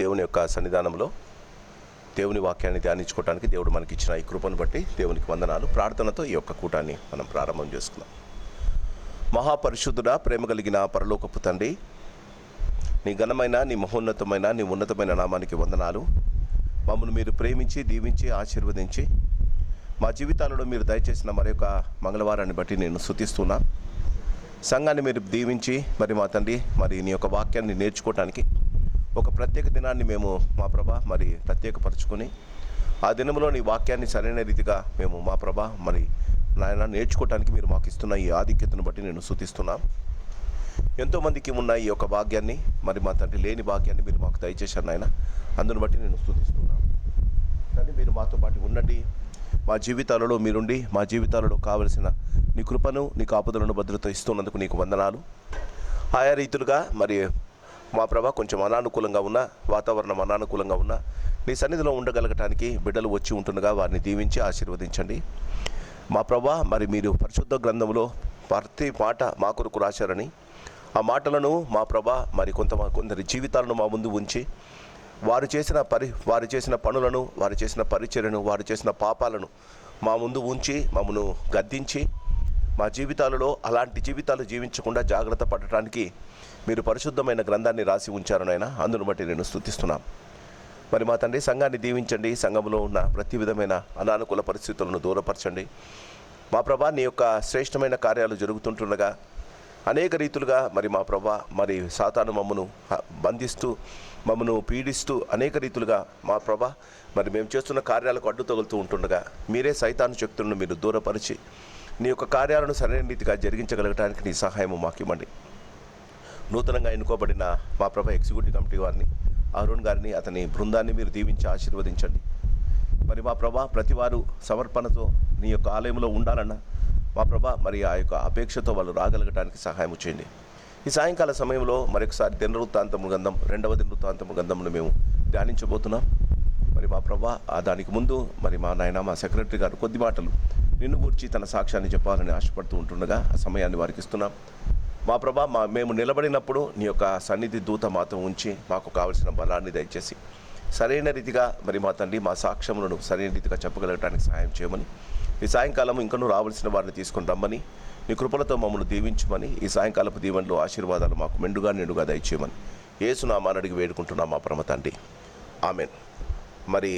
దేవుని యొక్క సన్నిధానంలో దేవుని వాక్యాన్ని ధ్యానించుకోవడానికి దేవుడు మనకి ఇచ్చిన ఈ కృపను బట్టి దేవునికి వందనాలు. ప్రార్థనతో ఈ యొక్క కూటాన్ని మనం ప్రారంభం చేసుకుందాం. మహాపరిశుద్ధుడా, ప్రేమ కలిగిన పరలోకపు తండ్రి, నీ ఘనమైన, నీ మహోన్నతమైన, నీ ఉన్నతమైన నామానికి వందనాలు. మమ్మల్ని మీరు ప్రేమించి, దీవించి, ఆశీర్వదించి మా జీవితాలలో మీరు దయచేసిన మరొక మంగళవారాన్ని బట్టి నేను స్తుతిస్తున్నా. సంఘాన్ని మీరు దీవించి మరి మా తండ్రి మరి నీ యొక్క వాక్యాన్ని నేర్చుకోవటానికి ఒక ప్రత్యేక దినాన్ని మేము మా ప్రభా మరి ప్రత్యేకపరచుకొని ఆ దినంలో నీ వాక్యాన్ని సరైన రీతిగా మేము మా ప్రభా మరి నాయన నేర్చుకోవటానికి మీరు మాకు ఇస్తున్న ఈ ఆధిక్యతను బట్టి నేను స్తుతిస్తున్నాం. ఎంతోమందికి ఉన్న ఈ యొక్క భాగ్యాన్ని మరి మా తండ్రి లేని భాగ్యాన్ని మీరు మాకు దయచేశారు నాయన, అందును బట్టి నేను స్తుతిస్తున్నాను. కానీ మీరు మాతో పాటు ఉండండి, మా జీవితాలలో మీరుండి మా జీవితాలలో కావలసిన నీ కృపను, నీ కాపుదలను భద్రత ఇస్తున్నందుకు నీకు వందనాలు. ఆయా రీతులుగా మరి మా ప్రభా కొంచెం అనానుకూలంగా ఉన్న వాతావరణం అనానుకూలంగా ఉన్న నీ సన్నిధిలో ఉండగలగటానికి బిడ్డలు వచ్చి ఉంటుండగా వారిని దీవించి ఆశీర్వదించండి. మా ప్రభా మరి మీరు పరిశుద్ధ గ్రంథంలో ప్రతి మాట మా కొరకు రాశారని ఆ మాటలను మా ప్రభా మరి కొందరి జీవితాలను మా ముందు ఉంచి వారు చేసిన పనులను, వారు చేసిన పరిచర్యను, వారు చేసిన పాపాలను మా ముందు ఉంచి మమ్మను గద్దించి మా జీవితాలలో అలాంటి జీవితాలు జీవించకుండా జాగ్రత్త పడటానికి మీరు పరిశుద్ధమైన గ్రంథాన్ని రాసి ఉంచారనైనా, అందును బట్టి నేను స్తుతిస్తున్నాను. మరి మా తండ్రి సంఘాన్ని దీవించండి, సంఘంలో ఉన్న ప్రతి విధమైన అనానుకూల పరిస్థితులను దూరపరచండి. మా ప్రభా నీ యొక్క శ్రేష్టమైన కార్యాలు జరుగుతుంటుండగా అనేక రీతులుగా మరి మా ప్రభా మరి సాతాను మమ్మను బంధిస్తూ మమ్మను పీడిస్తూ అనేక రీతులుగా మా ప్రభా మరి మేము చేస్తున్న కార్యాలకు అడ్డు తగులుతూ ఉంటుండగా మీరే సైతాను శక్తులను మీరు దూరపరిచి నీ యొక్క కార్యాలను సరైన రీతిగా జరిగించగలగడానికి నీ సహాయము మాకు ఇవ్వండి. నూతనంగా ఎన్నుకోబడిన మా ప్రభా ఎగ్జిక్యూటివ్ కమిటీ వారిని, అరుణ్ గారిని, అతని బృందాన్ని మీరు దీవించి ఆశీర్వదించండి. మరి మా ప్రభా ప్రతివారు సమర్పణతో నీ యొక్క ఆలయంలో ఉండాలన్న మా ప్రభా మరి ఆ యొక్క అపేక్షతో వాళ్ళు రాగలగటానికి సహాయం చేయండి. ఈ సాయంకాల సమయంలో మరొకసారి దినవృత్తాంతము గ్రంథం, 2వ దినవృత్తాంతము గ్రంథమును మేము ధ్యానించబోతున్నాం. మరి మా ప్రభా దానికి ముందు మరి మా నాయన మా సెక్రటరీ గారు కొద్ది మాటలు నిన్ను గురించి తన సాక్ష్యాన్ని చెప్పాలని ఆశపడుతూ ఉంటుండగా ఆ సమయాన్ని వారికి ఇస్తున్నాం. మా ప్రభా మేము నిలబడినప్పుడు నీ యొక్క సన్నిధి దూత మాతో ఉంచి మాకు కావలసిన బలాన్ని దయచేసి సరైన రీతిగా మరి మా తండ్రి మా సాక్ష్యములను సరైన రీతిగా చెప్పగలగడానికి సహాయం చేయమని, ఈ సాయంకాలం ఇంకనూ రావాల్సిన వారిని తీసుకొని రమ్మని, నీ కృపలతో మమ్మల్ని దీవించమని, ఈ సాయంకాలపు దీవెనలో ఆశీర్వాదాలు మాకు మెండుగా నిండుగా దయచేయమని యేసు నామమున అడిగి వేడుకుంటున్నాం మా పరమ తండ్రి, ఆమెన్. మరి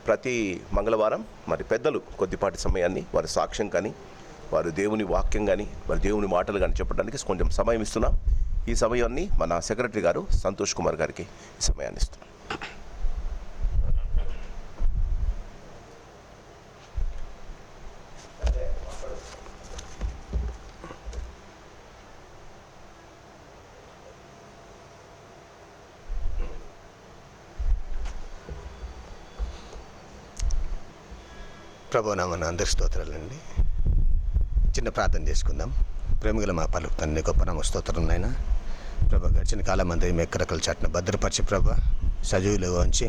ప్రతి మంగళవారం మరి పెద్దలు కొద్దిపాటి సమయాన్ని వారి సాక్ష్యం కానీ, వారు దేవుని వాక్యం కానీ, వారి దేవుని మాటలు కానీ చెప్పడానికి కొంచెం సమయం ఇస్తున్నాం. ఈ సమయాన్ని మన సెక్రటరీ గారు సంతోష్ కుమార్ గారికి ఈ సమయాన్ని ఇస్తున్నాం. ప్రభునామన అందరి స్తోత్రాలండి. చిన్న ప్రార్థన చేసుకుందాం. ప్రేమగల మా పలుకు తండ్రి గొప్ప నామ స్తోత్రం నాయన. ప్రభా గడిచిన కాలం అంతా మీ ఎక్కరకల చాటున భద్రపరిచి ప్రభా సజీవులుగా ఉంచి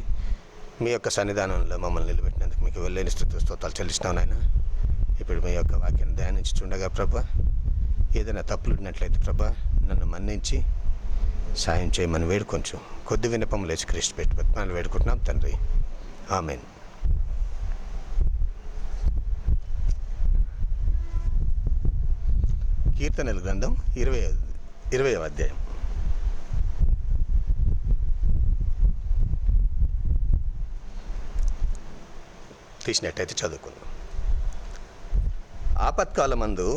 మీ యొక్క సన్నిధానంలో మమ్మల్ని నిలబెట్టినందుకు మీకు వెళ్ళలేని స్తోత్రాలు చెల్లిస్తున్నాం నాయన. ఇప్పుడు మీ యొక్క వాక్యాన్ని ధ్యానించుండగా ప్రభా ఏదైనా తప్పులు ఉన్నట్లయితే ప్రభా నన్ను మన్నించి సాయం చేయమని వేడుకొంచు. కొద్ది విన్నపములు లేచి క్రీస్తు పెట్టి బతిమాలు వేడుకుంటున్నాం తండ్రి, ఆమెన్. కీర్తనల గ్రంథం 20వ అధ్యాయం. తీసినట్టయితే చదువుకుందాం. ఆపత్కాలమందు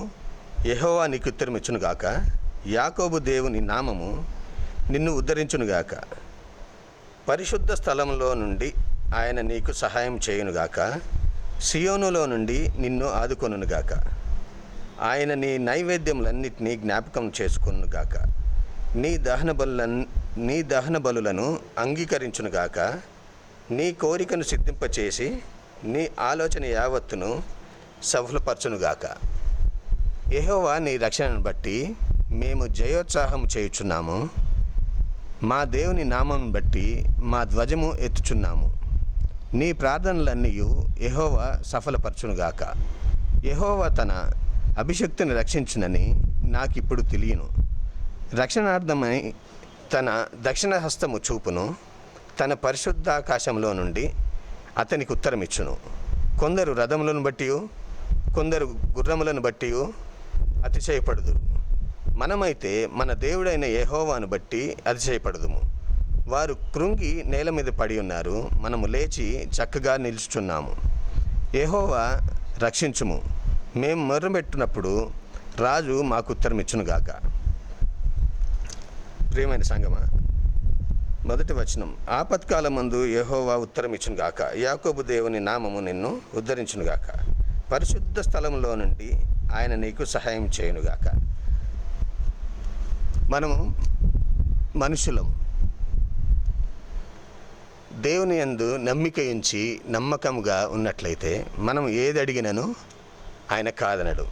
యెహోవా నీకు ఉత్తరమిచ్చునుగాక, యాకోబు దేవుని నామము నిన్ను ఉద్ధరించునుగాక. పరిశుద్ధ స్థలంలో నుండి ఆయన నీకు సహాయం చేయునుగాక, సియోనులో నుండి నిన్ను ఆదుకొనుగాక. ఆయన నీ నైవేద్యములన్నిటినీ జ్ఞాపకం చేసుకొనుగాక, నీ దహన బలులను అంగీకరించునుగాక. నీ కోరికను సిద్ధింపచేసి నీ ఆలోచన యావత్తును సఫలపరచునుగాక. యెహోవా నీ రక్షణను బట్టి మేము జయోత్సాహం చేయుచున్నాము. మా దేవుని నామం బట్టి మా ధ్వజము ఎత్తుచున్నాము. నీ ప్రార్థనలన్నీ యెహోవా సఫలపరచునుగాక. యెహోవా తన అభిషక్తిని రక్షించునని నాకిప్పుడు తెలియను. రక్షణార్థమై తన దక్షిణ హస్తము చూపును. తన పరిశుద్ధాకాశంలో నుండి అతనికి ఉత్తరం ఇచ్చును. కొందరు రథములను బట్టి, కొందరు గుర్రములను బట్టి అతిశయపడుదురు. మనమైతే మన దేవుడైన యెహోవాను బట్టి అతిశయపడుదుము. వారు కృంగి నేల మీద పడి ఉన్నారు, మనము లేచి చక్కగా నిలుచుచున్నాము. యెహోవా రక్షించుము, మేము మొర్రపెట్టినప్పుడు రాజు మాకు ఉత్తరం ఇచ్చునుగాక. ప్రియమైన సంగమా, మొదటి వచనం, ఆపత్కాలమందు యెహోవా ఉత్తరం ఇచ్చునుగాక, యాకోబు దేవుని నామము నిన్ను ఉద్ధరించునుగాక, పరిశుద్ధ స్థలంలో నుండి ఆయన నీకు సహాయం చేయునుగాక. మనము మనుషులం. దేవుని యందు నమ్మిక ఉంచి నమ్మకముగా ఉన్నట్లయితే మనం ఏది అడిగినను ఆయన కాదనడు.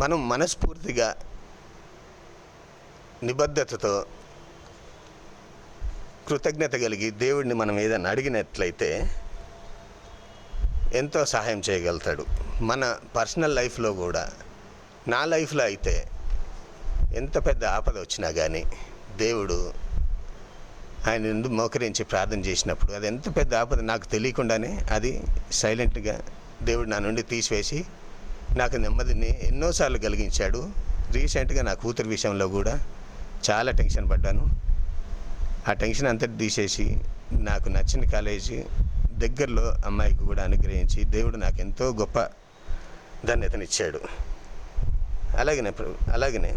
మనం మనస్ఫూర్తిగా నిబద్ధతతో కృతజ్ఞత కలిగి దేవుడిని మనం ఏదైనా అడిగినట్లయితే ఎంతో సహాయం చేయగలుగుతాడు. మన పర్సనల్ లైఫ్లో కూడా, నా లైఫ్లో అయితే ఎంత పెద్ద ఆపద వచ్చినా కానీ దేవుడు ఆయన ముందు మోకరించి ప్రార్థన చేసినప్పుడు, అది ఎంత పెద్ద ఆపద నాకు తెలియకుండానే అది సైలెంట్గా దేవుడు నా నుండి తీసివేసి నాకు నెమ్మదిని ఎన్నోసార్లు కలిగించాడు. రీసెంట్గా నా కూతురు విషయంలో కూడా చాలా టెన్షన్ పడ్డాను. ఆ టెన్షన్ అంతటి తీసేసి నాకు నచ్చిన కాలేజీ దగ్గరలో అమ్మాయికి కూడా అనుగ్రహించి దేవుడు నాకు ఎంతో గొప్ప ధన్యతనిచ్చాడు. అలాగనే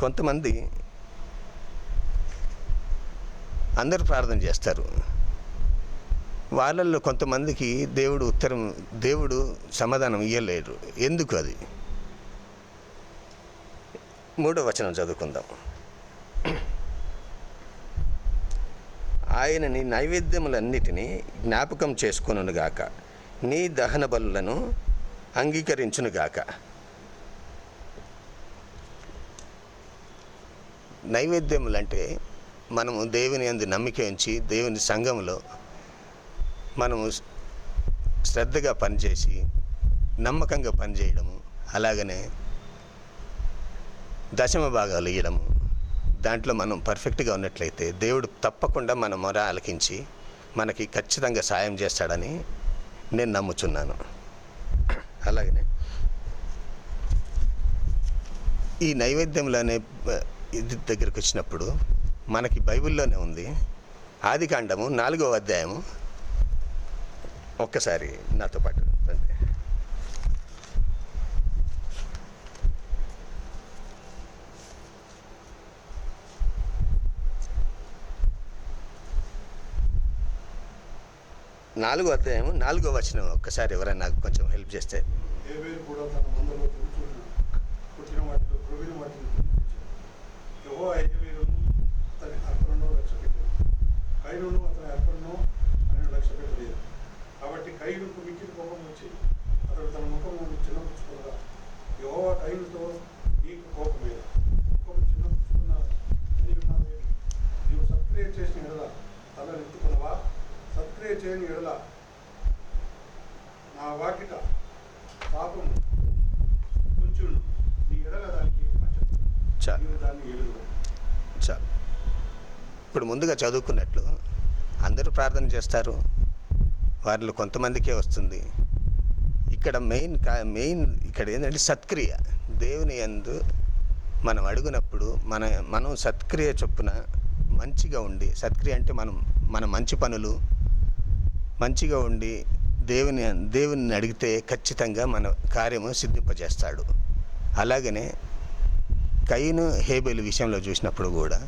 కొంతమంది అందరూ ప్రార్థన చేస్తారు. వాళ్ళల్లో కొంతమందికి దేవుడు సమాధానం ఇవ్వలేడు. ఎందుకు? అది 3వ వచనం చదువుకుందాం. ఆయన నీ నైవేద్యములన్నిటినీ జ్ఞాపకం చేసుకొనుగాక, నీ దహన బలులను అంగీకరించునుగాక. నైవేద్యములంటే మనము దేవుని యందు నమ్మిక ఉంచి దేవుని సంఘంలో మనము శ్రద్ధగా పనిచేసి నమ్మకంగా పనిచేయడము, అలాగనే దశమ భాగాలు ఇవ్వడము, దాంట్లో మనం పర్ఫెక్ట్గా ఉన్నట్లయితే దేవుడు తప్పకుండా మన మొర ఆలకించి మనకి ఖచ్చితంగా సాయం చేస్తాడని నేను నమ్ముచున్నాను. అలాగనే ఈ నైవేద్యంలోనే ఇది దగ్గరికి వచ్చినప్పుడు మనకి బైబిల్లోనే ఉంది. ఆదికాండము 4వ అధ్యాయము, ఒక్కసారి నాతో పాటు రండి. నాలుగో అధ్యాయము 4వ వచనం ఒక్కసారి ఎవరైనా నాకు కొంచెం హెల్ప్ చేస్తే. కయీనును అతని అర్పణను ఆయన లక్ష్య పెట్టలేదు. కాబట్టి కయీనుకు మిక్కిలి కోపం వచ్చి అతడు తన ముఖము చిన్నపుచ్చుకున్నదా, యెహోవా కయీనుతో నీకు కోపమేలా, ముఖము చిన్నపుచ్చుకున్న నీవు సత్క్రియ చేసిన ఎడల తల ఎత్తుకున్నవా? సత్క్రియ చేయని ఎడల నా వాకిట పాపము ఉంచును, నీ ఎడల దానికి పంచదు, నీవు దాన్ని ఎదురు. చాలు. ఇప్పుడు ముందుగా చదువుకున్నట్లు అందరూ ప్రార్థన చేస్తారు, వారిలో కొంతమందికే వస్తుంది. ఇక్కడ మెయిన్ ఇక్కడ ఏంటంటే సత్క్రియ. దేవుని యందు మనం అడుగునప్పుడు మనం సత్క్రియ చొప్పున మంచిగా ఉండి, సత్క్రియ అంటే మన మంచి పనులు మంచిగా ఉండి దేవుని అడిగితే ఖచ్చితంగా మన కార్యము సిద్ధింపజేస్తాడు. అలాగనే కయీను హేబేలు విషయంలో చూసినప్పుడు కూడా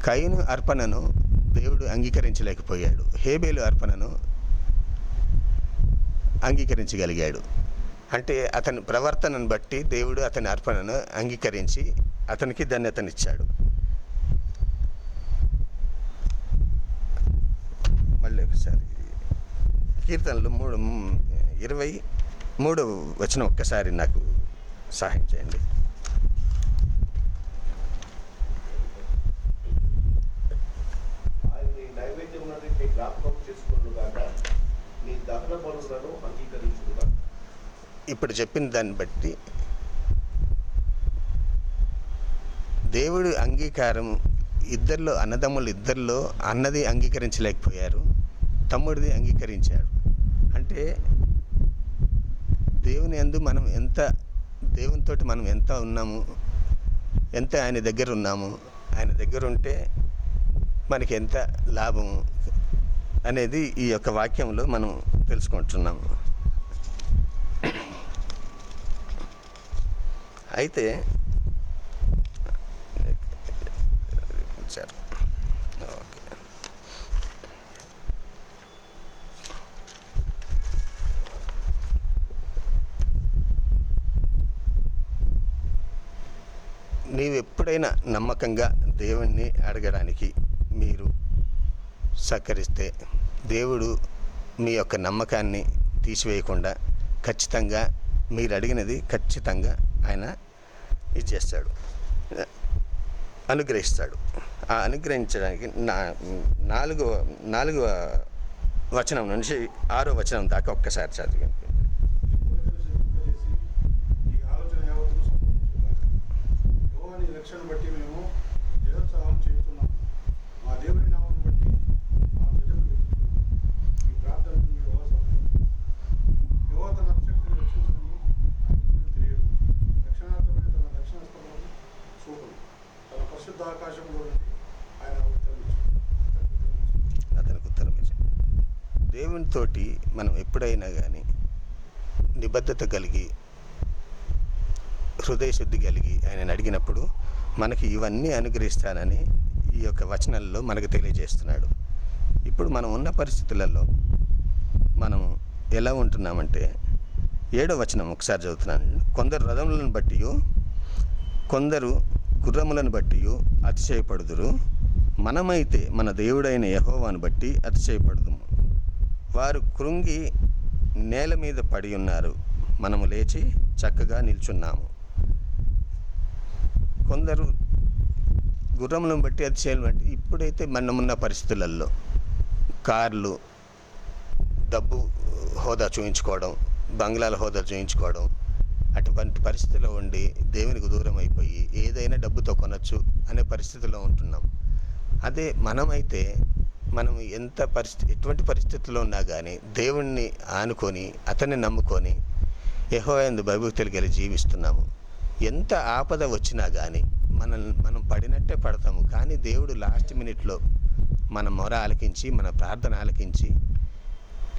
కయీను అర్పణను దేవుడు అంగీకరించలేకపోయాడు, హేబేలు అర్పణను అంగీకరించగలిగాడు. అంటే అతని ప్రవర్తనను బట్టి దేవుడు అతని అర్పణను అంగీకరించి అతనికి ధన్యతనిచ్చాడు. మళ్ళీ ఒకసారి కీర్తనలు 23వ వచనం ఒక్కసారి నాకు సహాయం చేయండి. ఇప్పుడు చెప్పిన దాన్ని బట్టి దేవుడు అంగీకారం ఇద్దరిలో, అన్నదమ్ములు ఇద్దరిలో అన్నది అంగీకరించలేకపోయారు, తమ్ముడిది అంగీకరించాడు. అంటే దేవుని యందు మనం ఎంత, దేవునితోటి మనం ఎంత ఉన్నాము, ఎంత ఆయన దగ్గర ఉన్నాము, ఆయన దగ్గర ఉంటే మనకి ఎంత లాభం అనేది ఈ యొక్క వాక్యంలో మనం తెలుసుకుంటున్నాము. అయితే సరే, ఓకే. నీవు ఎప్పుడైనా నమ్మకంగా దేవుణ్ణి అడగడానికి మీరు సహకరిస్తే దేవుడు మీ యొక్క నమ్మకాన్ని తీసివేయకుండా ఖచ్చితంగా మీరు అడిగినది ఖచ్చితంగా ఆయన ఇచ్చేస్తాడు, అనుగ్రహిస్తాడు. ఆ అనుగ్రహించడానికి నాలుగవ వచనం నుంచి 6వ వచనం దాకా ఒక్కసారి చదివండి. ఈ ఆలోచన యావత్తును సంపూర్ణించుగాక. యెహోవా నీ రక్షణ బట్టి మేము నిరుత్సాహం చేస్తున్నాము. మా దేవుని నామమును బట్టి మా ప్రజలను ఎత్తుతున్నాము. ఈ ప్రార్థనను యెహోవా సమర్పించును. యెహోవా తన అభిషక్తుని రక్షించుకుని ఆయనకు తెలియదు. రక్షణార్థమైన తన దక్షిణ స్థలమును చూపును. తన పరిశుద్ధ ఆకాశంలో నుండి ఆయన అతనికి ఉత్తరం ఇచ్చాడు. దేవునితోటి మనం ఎప్పుడైనా కానీ నిబద్ధత కలిగి, హృదయశుద్ధి కలిగి ఆయనను అడిగినప్పుడు మనకి ఇవన్నీ అనుగ్రహిస్తానని ఈ యొక్క వచనాల్లో మనకు తెలియజేస్తున్నాడు. ఇప్పుడు మనం ఉన్న పరిస్థితులలో మనం ఎలా ఉంటున్నామంటే 7వ వచనం ఒకసారి చదువుతున్నాను. కొందరు రథములను బట్టి, కొందరు గుర్రములను బట్టి అతిశయపడుదురు, మనమైతే మన దేవుడైన యెహోవాను బట్టి అతిశయపడుదుము. వారు కృంగి నేల మీద పడి ఉన్నారు, మనము లేచి చక్కగా నిల్చున్నాము. కొందరు గుర్రములను బట్టి అతిశయం బట్టి, ఇప్పుడైతే మనమున్న పరిస్థితులలో కార్లు, డబ్బు హోదా చూయించుకోవడం, బంగ్లాల హోదా చూయించుకోవడం, అటువంటి పరిస్థితిలో ఉండి దేవునికి దూరం అయిపోయి ఏదైనా డబ్బుతో కొనచ్చు అనే పరిస్థితిలో ఉంటున్నాం. అదే మనమైతే మనం ఎటువంటి పరిస్థితుల్లో ఉన్నా కానీ దేవుణ్ణి ఆనుకొని, అతన్ని నమ్ముకొని యెహోవా యందు భయభక్తులు కలిగి జీవిస్తున్నాము. ఎంత ఆపద వచ్చినా కానీ మనం పడినట్టే పడతాము, కానీ దేవుడు లాస్ట్ మినిట్లో మన మొర ఆలకించి, మన ప్రార్థన ఆలకించి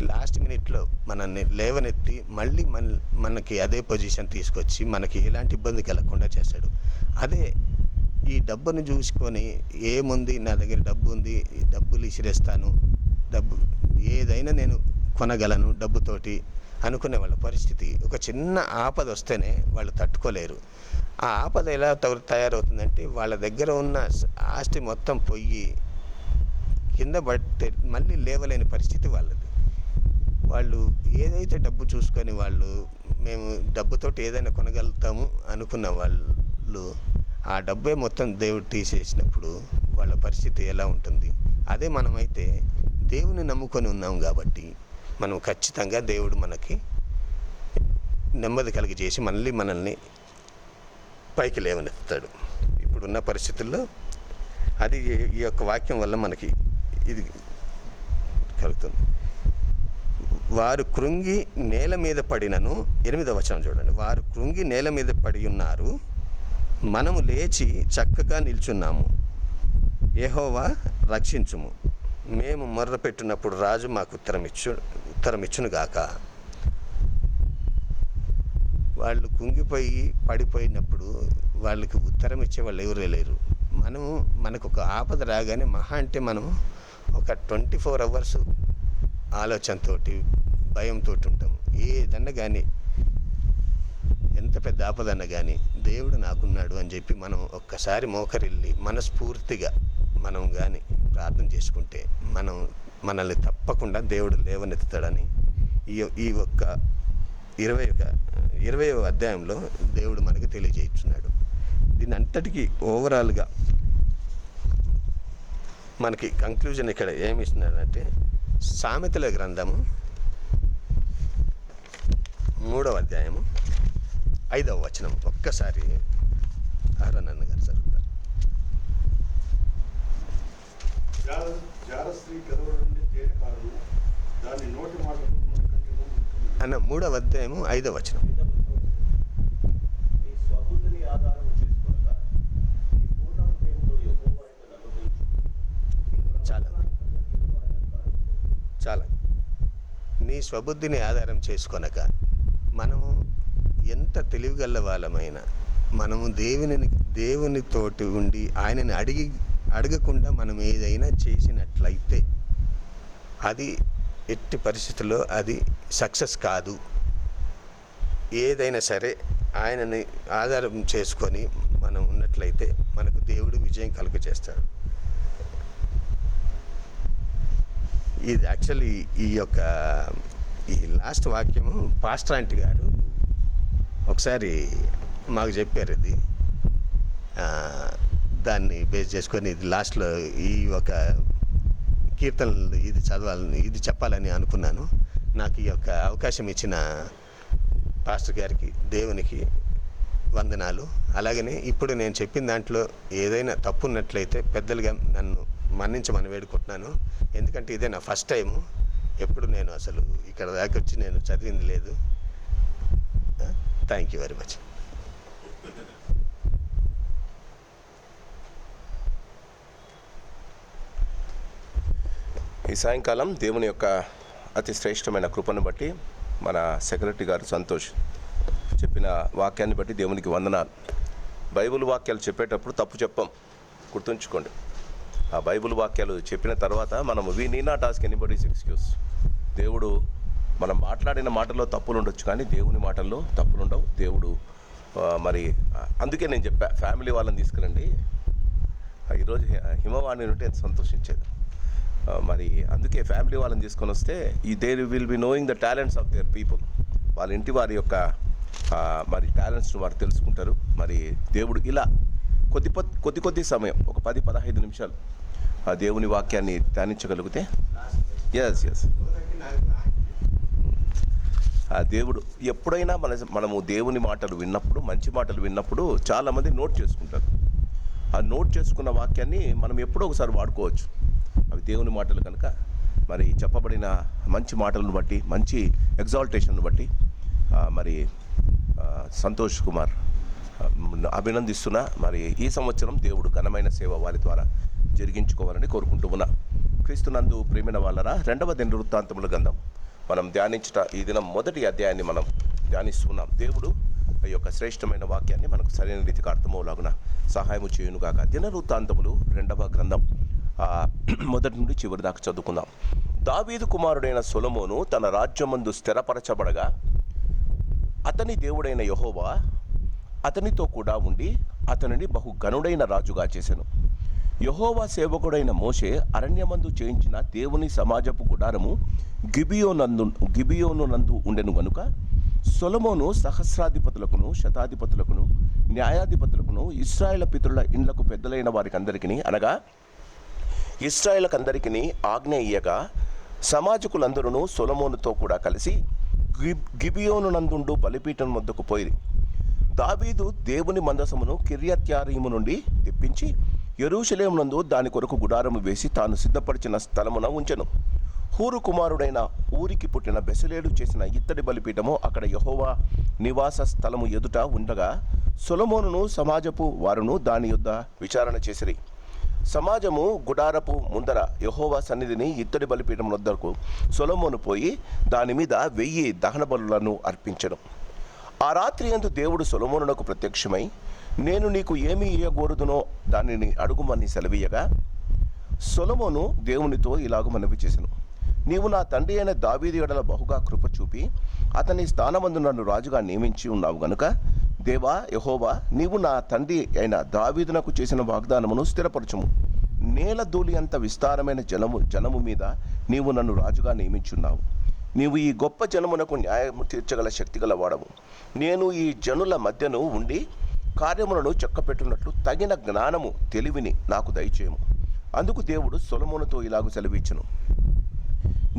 లాస్ట్ మినిట్లో మనల్ని లేవనెత్తి మళ్ళీ మనకి అదే పొజిషన్ తీసుకొచ్చి మనకి ఎలాంటి ఇబ్బంది కలగకుండా చేస్తాడు. అదే ఈ డబ్బును చూసుకొని ఏముంది, నా దగ్గర డబ్బు ఉంది, డబ్బులు ఇసిరేస్తాను, డబ్బు ఏదైనా నేను కొనగలను డబ్బుతోటి అనుకునే వాళ్ళ పరిస్థితి, ఒక చిన్న ఆపద వస్తేనే వాళ్ళు తట్టుకోలేరు. ఆ ఆపద ఎలా తయారవుతుందంటే వాళ్ళ దగ్గర ఉన్న ఆస్తి మొత్తం పొయ్యి కింద పడితే మళ్ళీ లేవలేని పరిస్థితి వాళ్ళది. వాళ్ళు ఏదైతే డబ్బు చూసుకొని మేము డబ్బుతోటి ఏదైనా కొనగలుగుతాము అనుకున్న వాళ్ళు ఆ డబ్బే మొత్తం దేవుడు తీసేసినప్పుడు వాళ్ళ పరిస్థితి ఎలా ఉంటుంది? అదే మనమైతే దేవుని నమ్ముకొని ఉన్నాం కాబట్టి మనం ఖచ్చితంగా దేవుడు మనకి నెమ్మది కలిగి చేసి మళ్ళీ మనల్ని పైకి లేవనెత్తాడు. ఇప్పుడున్న పరిస్థితుల్లో అది ఈ యొక్క వాక్యం వల్ల మనకి ఇది కలుగుతుంది. వారు కృంగి నేల మీద పడినను, 8వ వచనం చూడండి. వారు కృంగి నేల మీద పడి ఉన్నారు, మనము లేచి చక్కగా నిల్చున్నాము. యెహోవా రక్షించుము, మేము మొర్ర పెట్టినప్పుడు రాజు మాకు ఉత్తరమిచ్చునుగాక. వాళ్ళు కుంగిపోయి పడిపోయినప్పుడు వాళ్ళకి ఉత్తరం ఇచ్చే వాళ్ళు ఎవరు లేరు. మనకు ఒక ఆపద రాగానే మహా అంటే మనం ఒక 24 అవర్స్ ఆలోచనతోటి, భయంతో ఉంటాం. ఏదన్నా కానీ, ఎంత పెద్ద ఆపదన్నా కానీ దేవుడు నాకున్నాడు అని చెప్పి మనం ఒక్కసారి మోకరిల్లి మనస్ఫూర్తిగా మనం కానీ ప్రార్థన చేసుకుంటే మనల్ని తప్పకుండా దేవుడు లేవనెత్తుతాడని ఈ ఒక్క 20వ అధ్యాయంలో దేవుడు మనకి తెలియజేస్తున్నాడు. దీని అంతటికీ ఓవరాల్గా మనకి కంక్లూజన్ ఇక్కడ ఏమి ఇస్తున్నాడంటే, సామెతల గ్రంథము 3వ అధ్యాయము 5వ వచనం ఒక్కసారి ఆరనన్న గారు చదువుతారు. 3వ అధ్యాయము 5వ వచనం. నీ స్వబుద్ధిని ఆధారం చేసుకొనక నీ పూర్ణ హృదయంతో యెహోవా యందు నమ్మకం చాలా నీ స్వబుద్ధిని ఆధారం చేసుకొనక, మనము ఎంత తెలివిగల వాళ్ళమైనా మనము దేవునితోటి ఉండి ఆయనని అడగకుండా మనం ఏదైనా చేసినట్లయితే అది ఎట్టి పరిస్థితుల్లో అది సక్సెస్ కాదు. ఏదైనా సరే ఆయనని ఆధారం చేసుకొని మనం ఉన్నట్లయితే మనకు దేవుడు విజయం కలుగజేస్తాడు. ఇది యాక్చువల్లీ ఈ లాస్ట్ వాక్యము పాస్టర్ ఆంటీ గారు ఒకసారి మాకు చెప్పారు. ఇది దాన్ని బేస్ చేసుకొని ఇది లాస్ట్లో ఈ ఒక కీర్తనలు ఇది చెప్పాలని అనుకున్నాను. నాకు ఈ యొక్క అవకాశం ఇచ్చిన పాస్టర్ గారికి, దేవునికి వందనాలు. అలాగనే ఇప్పుడు నేను చెప్పిన దాంట్లో ఏదైనా తప్పు ఉన్నట్లయితే పెద్దలుగా నన్ను మన్నించమని వేడుకుంటున్నాను. ఎందుకంటే ఇదే నా ఫస్ట్ టైము. ఎప్పుడు నేను అసలు ఇక్కడ దాకా వచ్చి నేను చదివింది లేదు. Thank you very much. ఈ సాయంకాలం దేవుని యొక్క అతి శ్రేష్టమైన కృపను బట్టి మన సెక్రటరీ గారు సంతోష్ చెప్పిన వాక్యాన్ని బట్టి దేవునికి వందనాలు. బైబిల్ వాక్యాలు చెప్పేటప్పుడు తప్పు చెప్పం, గుర్తుంచుకోండి. ఆ బైబిల్ వాక్యాలు చెప్పిన తర్వాత మనము we need not ask anybody's excuse. దేవుడు మనం మాట్లాడిన మాటల్లో తప్పులు ఉండొచ్చు, కానీ దేవుని మాటల్లో తప్పులు ఉండవు. దేవుడు మరి అందుకే నేను చెప్పా, ఫ్యామిలీ వాళ్ళని తీసుకురండి. ఈరోజు హిమవాణి ఉంటే ఎంత సంతోషించేది. మరి అందుకే ఫ్యామిలీ వాళ్ళని తీసుకొని వస్తే they will be knowing the talents of their people. వాళ్ళ ఇంటి వారి యొక్క మరి టాలెంట్స్ని వారు తెలుసుకుంటారు. మరి దేవుడు ఇలా కొద్ది సమయం, ఒక 10-15 నిమిషాలు ఆ దేవుని వాక్యాన్ని ధ్యానించగలిగితే ఎస్ ఆ దేవుడు ఎప్పుడైనా మనము దేవుని మాటలు విన్నప్పుడు, మంచి మాటలు విన్నప్పుడు చాలామంది నోట్ చేసుకుంటారు. ఆ నోట్ చేసుకున్న వాక్యాన్ని మనం ఎప్పుడో ఒకసారి వాడుకోవచ్చు. అవి దేవుని మాటలు కనుక మరి చెప్పబడిన మంచి మాటలను బట్టి, మంచి ఎగ్జాల్టేషన్ను బట్టి మరి సంతోష్ కుమార్ అభినందిస్తున్నా. మరి ఈ సంవత్సరం దేవుడు ఘనమైన సేవ వారి ద్వారా జరిగించుకోవాలని కోరుకుంటూ ఉన్నా. క్రీస్తునందు ప్రేమైన వాళ్ళరా, 2వ దినవృత్తాంతముల గ్రంథం మనం ధ్యానించుట ఈ దినం 1వ అధ్యాయాన్ని మనం ధ్యానిస్తున్నాం. దేవుడు ఈ యొక్క శ్రేష్టమైన వాక్యాన్ని మనకు సరైన రీతికి అర్థమవులాగున సహాయము చేయునుగాక. దినవృత్తాంతములు 2వ గ్రంథం 1 నుండి చివరి దాకా చదువుకుందాం. దావీదు కుమారుడైన సొలొమోను తన రాజ్యమందు స్థిరపరచబడగా అతని దేవుడైన యెహోవా అతనితో కూడా ఉండి అతనిని బహు ఘనుడైన రాజుగా చేసెను. యెహోవా సేవకుడైన మోషే అరణ్యమందు చేయించిన దేవుని సమాజపు గుడారము గిబియోను నందు ఉండెను గనుక సొలొమోను సహస్రాధిపతులకును, శతాధిపతులకును, న్యాయాధిపతులకును, ఇశ్రాయేలు పితరుల ఇండ్లకు పెద్దలైన వారికందరికీ, అనగా ఇశ్రాయేలుకందరికీ ఆజ్ఞ ఇయ్యగా సమాజకులందరూ సొలొమోనుతో కూడా కలిసి గిబియోను నందుండు బలిపీఠం వద్దకు పోయి దావీదు దేవుని మందసమును కిర్యత్యారీము నుండి తెప్పించి యెరూషలేము నందు దాని కొరకు గుడారము వేసి తాను సిద్ధపరిచిన స్థలమున ఉంచెను. హూరు కుమారుడైన ఊరికి పుట్టిన బెసలేలు చేసిన ఇత్తడి బలిపీఠము అక్కడ యెహోవా నివాస స్థలము ఎదుట ఉండగా సొలొమోనును సమాజపు వారును దాని యొద్ద విచారణ చేసిరి. సమాజము గుడారపు ముందర యెహోవా సన్నిధిని ఇత్తడి బలిపీఠం వద్దకు సొలొమోను పోయి దాని మీద 1000 దహన బలులను అర్పించెను. ఆ రాత్రి యందు దేవుడు సొలొమోనునకు ప్రత్యక్షమై, నేను నీకు ఏమి ఇయ్యగోరుదునో దానిని అడుగుమని సెలవీయగా సొలొమోను దేవునితో ఇలాగు మనవి చేసెను, నీవు నా తండ్రి అయిన దావీదు ఎడల బహుగా కృప చూపి అతని స్థానమందు నన్ను రాజుగా నియమించి ఉన్నావు గనుక దేవా యెహోవా, నీవు నా తండ్రి అయిన దావీదునకు చేసిన వాగ్దానమును స్థిరపరచుము. నేల ధూళి అంత విస్తారమైన జనము మీద నీవు నన్ను రాజుగా నియమించున్నావు. నీవు ఈ గొప్ప జనమునకు న్యాయము తీర్చగల శక్తిగల వాడవు. నేను ఈ జనుల మధ్యను ఉండి కార్యములను చక్కపెట్టున్నట్లు తగిన జ్ఞానము, తెలివిని నాకు దయచేయము. అందుకు దేవుడు సొలొమోనుతో ఇలాగు సెలవిచ్చెను,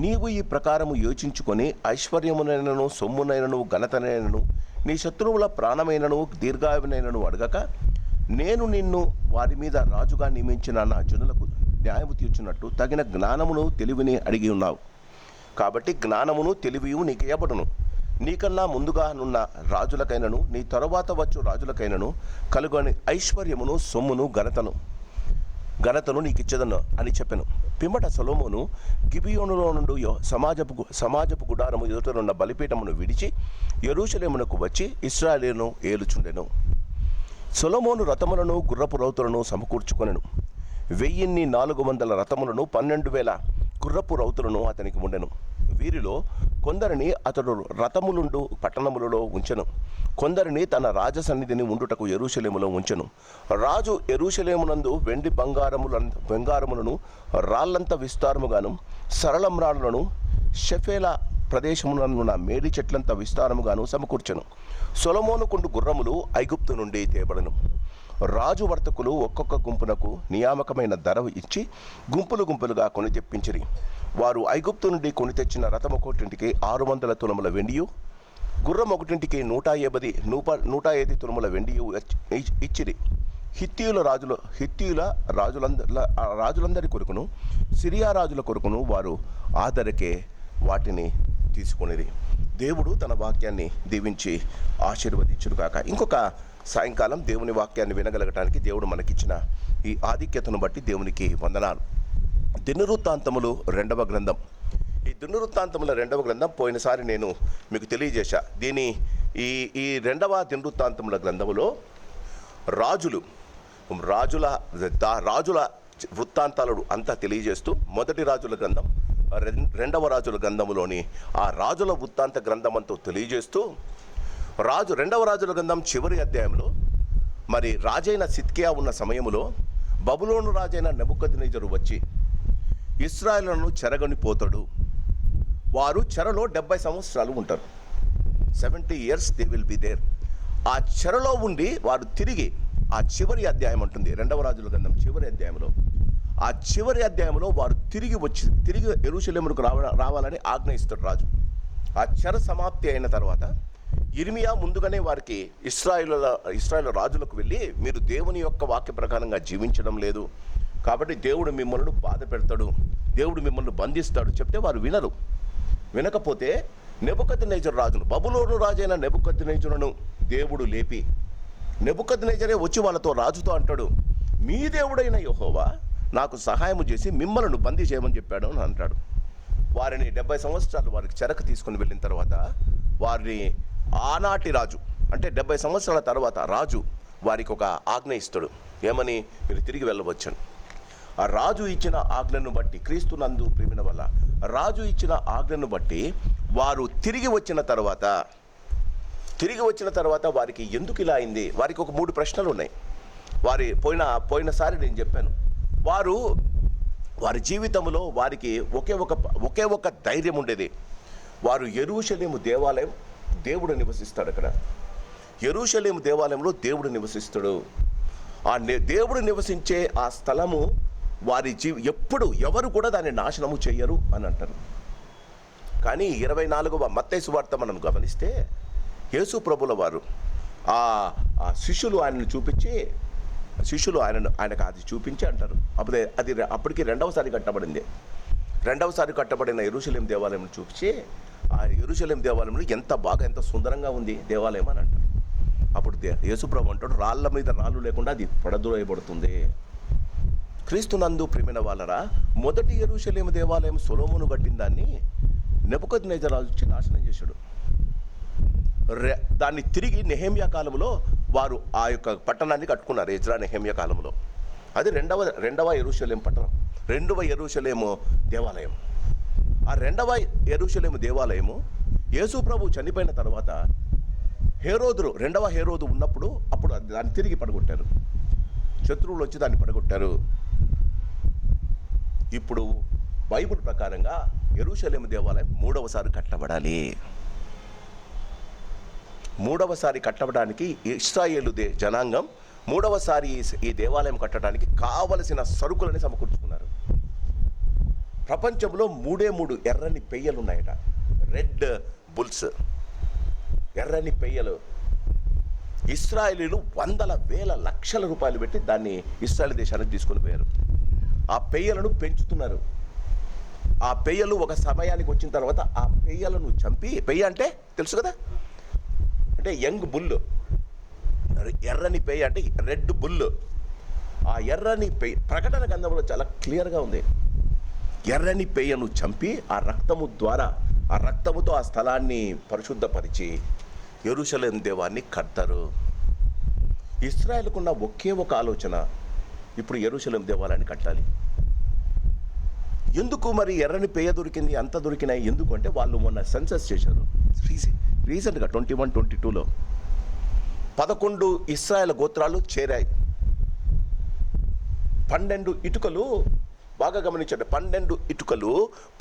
నీవు ఈ ప్రకారము యోచించుకొని ఐశ్వర్యమునైనను, సొమ్మునైనను, ఘనతనైనను, నీ శత్రువుల ప్రాణమైనను, దీర్ఘాయువునైనను అడగక నేను నిన్ను వారి మీద రాజుగా నియమించిన నా జనులకు న్యాయము తీర్చున్నట్టు తగిన జ్ఞానమును, తెలివిని అడిగి ఉన్నావు. కాబట్టి జ్ఞానమును, తెలివియు నీకు ఇవ్వబడును. నీకన్నా ముందుగా నున్న రాజులకైనను నీ తరువాత వచ్చు రాజులకైనను కలుగని ఐశ్వర్యమును సొమ్మును ఘనతను నీకు ఇచ్చేదను అని చెప్పాను. పిమ్మట సొలొమోను గిబియోనులో నుండి సమాజపు గుడారము ఎదుటనున్న బలిపీఠమును విడిచి యెరూషలేమునకు వచ్చి ఇశ్రాయేలును ఏలుచుండెను. సొలొమోను రథములను గుర్రపు రౌతులను సమకూర్చుకొనెను. 1400 రథములను 12,000 గుర్రపు రౌతులను అతనికి ఉండెను. వీరిలో కొందరిని అతడు రథములుండు పట్టణములలో ఉంచెను, కొందరిని తన రాజసన్నిధిని ఉండుటకు యెరూషలేములో ఉంచెను. రాజు యెరూషలేమునందు వెండి బంగారములను రాళ్లంత విస్తారముగాను సరళమ్రాళ్లను షెఫేల ప్రదేశమునందున మేడి చెట్లంత విస్తారముగాను సమకూర్చెను. సొలొమోనుకుండు గుర్రములు ఐగుప్తు నుండి తేబడెను. రాజు వర్తకులు ఒక్కొక్క గుంపునకు నియామకమైన ధర ఇచ్చి గుంపులుగా కొని తెప్పించిరి. వారు ఐగుప్తు నుండి కొని తెచ్చిన రథం ఒకటింటికి 600 తులముల వెండియు, గుర్రం ఒకటింటికి 150 తులముల వెండియు ఇచ్చిరి. హిత్తీయుల రాజులందరి కొరకును సిరియా రాజుల కొరకును వారు ఆ ధరకే వాటిని తీసుకునేది. దేవుడు తన వాక్యాన్ని దీవించి ఆశీర్వదించును కాక. ఇంకొక సాయంకాలం దేవుని వాక్యాన్ని వినగలగటానికి దేవుడు మనకిచ్చిన ఈ ఆధిక్యతను బట్టి దేవునికి వందనాలు. దినవృత్తాంతములు 2వ గ్రంథం. ఈ దినవృత్తాంతముల 2వ గ్రంథం పోయినసారి నేను మీకు తెలియజేశా. ఈ 2వ దినవృత్తాంతముల గ్రంథములో రాజుల వృత్తాంతాలు అంతా తెలియజేస్తూ మొదటి రాజుల గ్రంథం, 2వ రాజుల గ్రంథములోని ఆ రాజుల వృత్తాంత గ్రంథం అంతా తెలియజేస్తూ 2వ రాజుల గ్రంథం చివరి అధ్యాయంలో మరి రాజైన సిద్కియా ఉన్న సమయములో బబులోను రాజైన నెబుకద్నెజరు వచ్చి ఇశ్రాయేలును చెరగొనిపోతాడు. వారు చెరలో 70 సంవత్సరాలు ఉంటారు. 70 years they will be there. ఆ చెరలో ఉండి వారు తిరిగి ఆ చివరి అధ్యాయం ఉంటుంది 2వ రాజుల గ్రంథం చివరి అధ్యాయంలో, ఆ చివరి అధ్యాయంలో వారు తిరిగి యెరూషలేముకు రావాలని ఆజ్ఞ ఇస్తాడు రాజు. ఆ చెర సమాప్తి అయిన తర్వాత యిర్మీయా ముందుగానే వారికి ఇశ్రాయేలు రాజులకు వెళ్ళి, మీరు దేవుని యొక్క వాక్య ప్రకారంగా జీవించడం లేదు కాబట్టి దేవుడు మిమ్మల్ని బాధ పెడతాడు, దేవుడు మిమ్మల్ని బంధిస్తాడు చెప్తే వారు వినరు. వినకపోతే నెబుకద్నెజరు రాజును, బబులోను రాజైన నెబుకద్నెజరును దేవుడు లేపి, నెబుకద్నెజరే వచ్చి వాళ్ళతో రాజుతో అంటాడు, మీ దేవుడైన యెహోవా నాకు సహాయం చేసి మిమ్మల్ని బందీ చేయమని చెప్పాడు అని అంటాడు. వారిని 70 సంవత్సరాలు వారికి చెరకు తీసుకుని వెళ్ళిన తర్వాత వారిని ఆనాటి రాజు అంటే 70 సంవత్సరాల తర్వాత రాజు వారికి ఒక ఆజ్ఞ ఇస్తాడు. ఏమని? మీరు తిరిగి వెళ్ళవచ్చని. ఆ రాజు ఇచ్చిన ఆజ్ఞను బట్టి, క్రీస్తునందు ప్రేమిన వల్ల రాజు ఇచ్చిన ఆజ్ఞను బట్టి వారు తిరిగి వచ్చిన తర్వాత వారికి ఎందుకు ఇలా అయింది? వారికి ఒక 3 ప్రశ్నలు ఉన్నాయి. పోయినసారి నేను చెప్పాను, వారి జీవితంలో వారికి ఒకే ఒక ధైర్యం ఉండేది. వారు యెరూషలేము దేవాలయం, దేవుడు నివసిస్తాడు అక్కడ. యెరూషలేము దేవాలయంలో దేవుడు నివసిస్తాడు. ఆ దేవుడు నివసించే ఆ స్థలము వారి ఎవరు కూడా దాన్ని నాశనము చెయ్యరు అని అంటారు. కానీ 24వ మత్తయి సువార్త మనం గమనిస్తే యేసు ప్రభుల వారు ఆ శిష్యులు ఆయనకు అది చూపించి అంటారు. అప్పటికి 2వసారి కట్టబడింది. 2వసారి కట్టబడిన యెరూషలేము దేవాలయం చూపించి, ఆ యెరూషలేము దేవాలయంలో ఎంత సుందరంగా ఉంది దేవాలయం అని అంటారు. అప్పుడు యేసుప్రభు అంటాడు, రాళ్ళ మీద రాళ్ళు లేకుండా అది పడద్రోయబడుతుంది. క్రీస్తునందు ప్రేమిన వాళ్ళరా, మొదటి యెరూషలేము దేవాలయం సొలొమోను కట్టిన దాన్ని నెబుకద్నెజరు రాజు వచ్చి నాశనం చేశాడు. దాన్ని తిరిగి నెహెమ్యా కాలంలో వారు ఆ యొక్క పట్టణాన్ని కట్టుకున్నారు. ఎజ్రా నెహెమ్యా కాలంలో. అది రెండవ యెరూషలేము పట్టణం, 2వ యెరూషలేము దేవాలయం. ఆ 2వ యెరూషలేము దేవాలయము యేసు ప్రభు చనిపోయిన తర్వాత 2వ హేరోదు ఉన్నప్పుడు అప్పుడు దాన్ని తిరిగి పడగొట్టారు. శత్రువులు వచ్చి దాన్ని పడగొట్టారు. ఇప్పుడు బైబిల్ ప్రకారంగా యెరూషలేము దేవాలయం 3వసారి కట్టబడాలి. 3వసారి కట్టబడానికి ఇశ్రాయేలు జనాంగం 3వసారి ఈ దేవాలయం కట్టడానికి కావలసిన సరుకులని సమకూర్చుకున్నారు. ప్రపంచంలో 3 ఎర్రని పెయ్యలు ఉన్నాయట, రెడ్ బుల్స్, ఎర్రని పెయ్యలు. ఇశ్రాయేలీలు వందల వేల లక్షల రూపాయలు పెట్టి దాన్ని ఇశ్రాయేల్ దేశానికి తీసుకొని పోయారు. ఆ పెయ్యలను పెంచుతున్నారు. ఆ పెయ్యలు ఒక సమయానికి వచ్చిన తర్వాత ఆ పెయ్యలను చంపి, పెయ్య అంటే తెలుసు కదా, అంటే యంగ్ బుల్, ఎర్రని పెయ్య అంటే రెడ్ బుల్. ఆ ఎర్రని పెయ్య ప్రకటన గ్రంథంలో చాలా క్లియర్గా ఉంది. ఎర్రని పెయ్యను చంపి ఆ రక్తము ద్వారా, ఆ రక్తముతో ఆ స్థలాన్ని పరిశుద్ధపరిచి యెరూషలేము దేవాన్ని కడతారు. ఇశ్రాయేలుకున్న ఒకే ఒక ఆలోచన, ఇప్పుడు యెరూషలేము దేవాలయాన్ని కట్టాలి. ఎందుకు మరి ఎర్రని పెయ్య దొరికింది, అంత దొరికినాయి ఎందుకు అంటే, వాళ్ళు మొన్న సెన్సస్ చేశారు రీసెంట్గా 21-22లో 11 ఇశ్రాయేల్ గోత్రాలు చేరాయి. 12 ఇటుకలు, బాగా గమనించండి, 12 ఇటుకలు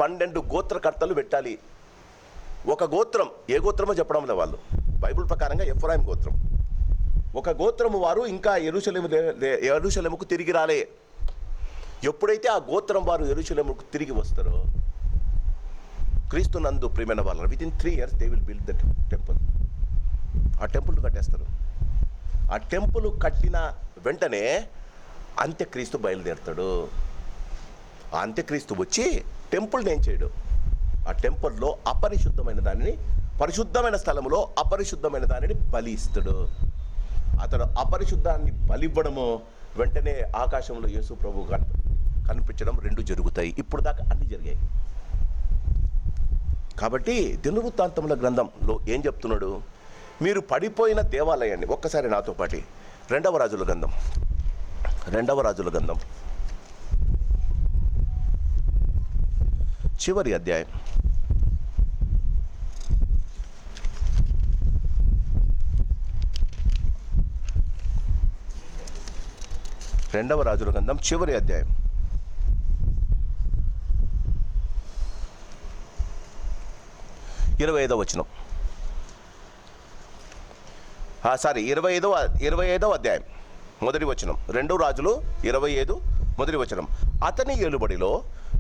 12 గోత్రకర్తలు పెట్టాలి. ఒక గోత్రం, ఏ గోత్రమో చెప్పడం లేదు వాళ్ళు, బైబిల్ ప్రకారంగా ఎఫ్రాయిం గోత్రం. ఒక గోత్రము వారు ఇంకా యెరూషలేముకు తిరిగి రాలే. ఎప్పుడైతే ఆ గోత్రం వారు యెరూషలేముకు తిరిగి వస్తారో, క్రీస్తునందు ప్రియమైన వాళ్ళు with in 3 years they will build that temple. ఆ టెంపుల్ కట్టేస్తారు. ఆ టెంపుల్ కట్టిన వెంటనే అంత్యక్రీస్తు బయలుదేరుతాడు. ఆ అంత్యక్రీస్తు వచ్చి టెంపుల్ని ఏం చేయడు, ఆ టెంపుల్లో అపరిశుద్ధమైన దానిని, పరిశుద్ధమైన స్థలంలో అపరిశుద్ధమైన దానిని బలి ఇస్తాడు. అతడు అపరిశుద్ధాన్ని బలివ్వడము, వెంటనే ఆకాశంలో యేసు ప్రభు కనిపించడం, 2 జరుగుతాయి. ఇప్పుడు దాకా అన్నీ జరిగాయి. కాబట్టి దినవృత్తాంతముల గ్రంథంలో ఏం చెప్తున్నాడు, మీరు పడిపోయిన దేవాలయాన్ని, ఒక్కసారి నాతో పాటి 2వ రాజుల గ్రంథం, 2వ రాజుల గ్రంథం చివరి అధ్యాయం, 2వ రాజుల గ్రంథం చివరి అధ్యాయం 25వ వచనం. 25వ అధ్యాయం మొదటి వచనం, 2 రాజులు 25 మొదటి వచనం. అతని ఏలుబడిలో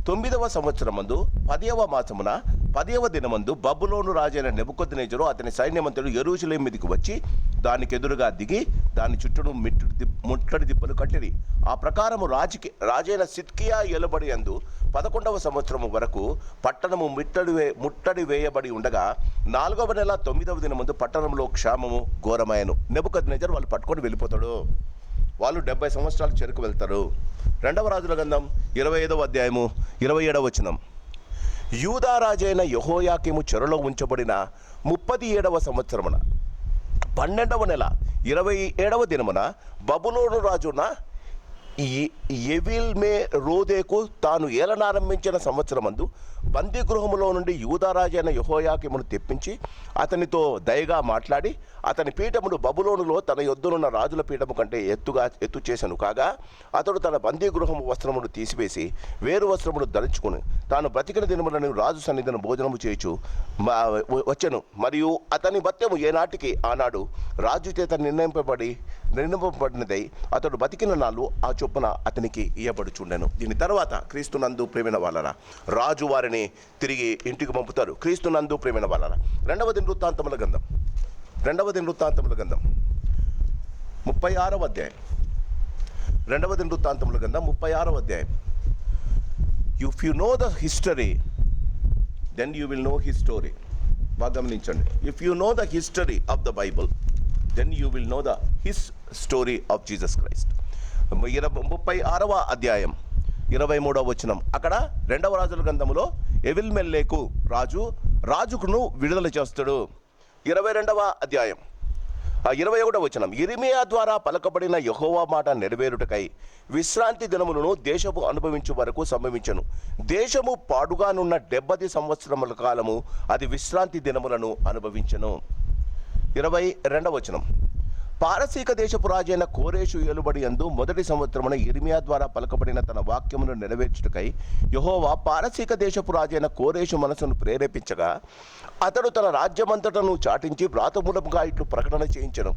9వ సంవత్సరమందు 10వ మాసమున 10వ దినమందు బబులోను రాజైన నెబుకద్నెజరు అతని సైన్యమంతుడు యెరూషలేము మీదికి వచ్చి దానికి ఎదురుగా దిగి దాని చుట్టూను ముట్టడి దిబ్బలు కట్టిరి. ఆ ప్రకారము రాజైన సిద్కియా ఏలుబడి యందు 11వ సంవత్సరము వరకు పట్టణము ముట్టడి వేయబడి ఉండగా 4వ నెల 9వ దినమందు పట్టణంలో క్షామము ఘోరమాయను. నెబుకద్నెజరు వాళ్ళు పట్టుకొని వెళ్ళిపోతాడు. వాళ్ళు 70 సంవత్సరాలు చెరుకు వెళ్తారు. 2వ రాజుల గ్రంథం 25వ అధ్యాయము 27వ వచనం. యూదా రాజైన యెహోయాకీము చెరలో ఉంచబడిన 37వ సంవత్సరమున 12వ నెల 27వ దినమున బబులోను రాజున ఎవిల్మెరోదెకు తాను ఏలనారంభించిన సంవత్సరమందు బందీగృహములో నుండి యూదారాజైన యెహోయాకీమును తెప్పించి అతనితో దయగా మాట్లాడి అతని పీఠమును బబులోనులో తన యొద్దనున్న రాజుల పీఠము కంటే ఎత్తు చేసెను. కాగా అతడు తన బందీగృహము వస్త్రమును తీసివేసి వేరు వస్త్రమును ధరించుకుని తాను బ్రతికిన దినములను రాజు సన్నిధిని భోజనము చేయుచు వచ్చెను. మరియు అతని భత్యము ఏనాటికి ఆనాడు రాజు చేత నిర్ణయింపబడినదై అతడు బతికిన నాళ్ళు ఆ చొప్పున అతనికి ఇయ్యబడుచుండెను. దీని తర్వాత క్రీస్తునందు ప్రేమైన వాళ్ళరా రాజు వారిని తిరిగి ఇంటికి పంపుతారు. క్రీస్తునందు ప్రేమైన వాళ్ళరా 2వ దినవృత్తాంతముల గ్రంథం 36వ అధ్యాయం 2వ దినవృత్తాంతముల గ్రంథం 36వ అధ్యాయం. If you know the history then you will know his story. బాగా గమనించండి. If you know the history of the Bible then you will know the his story of Jesus Christ. 36వ అధ్యాయం 23వ వచనం. అక్కడ 2వ రాజుల గ్రంథములో ఎవిల్మెల్లేకు రాజుకును విడుదల చేస్తాడు. 22వ అధ్యాయం 21వ వచనం. యిర్మీయా ద్వారా పలకబడిన యెహోవా మాట నెరవేరుటకై విశ్రాంతి దినములను దేశము అనుభవించు వరకు సంభవించను. దేశము పాడుగానున్న 70 సంవత్సరముల కాలము అది విశ్రాంతి దినములను అనుభవించను. 22వ వచనం. పారసీక దేశపు రాజైన కోరేషు ఏలుబడి యందు మొదటి సంవత్సరమున యిర్మీయా ద్వారా పలకబడిన తన వాక్యమును నెరవేర్చుటకై యెహోవా పారసీక దేశపు రాజైన కోరేషు మనసును ప్రేరేపించగా అతడు తన రాజ్యమంతటను చాటించి వ్రాతమూలముగా ఇట్లు ప్రకటన చేయించెను.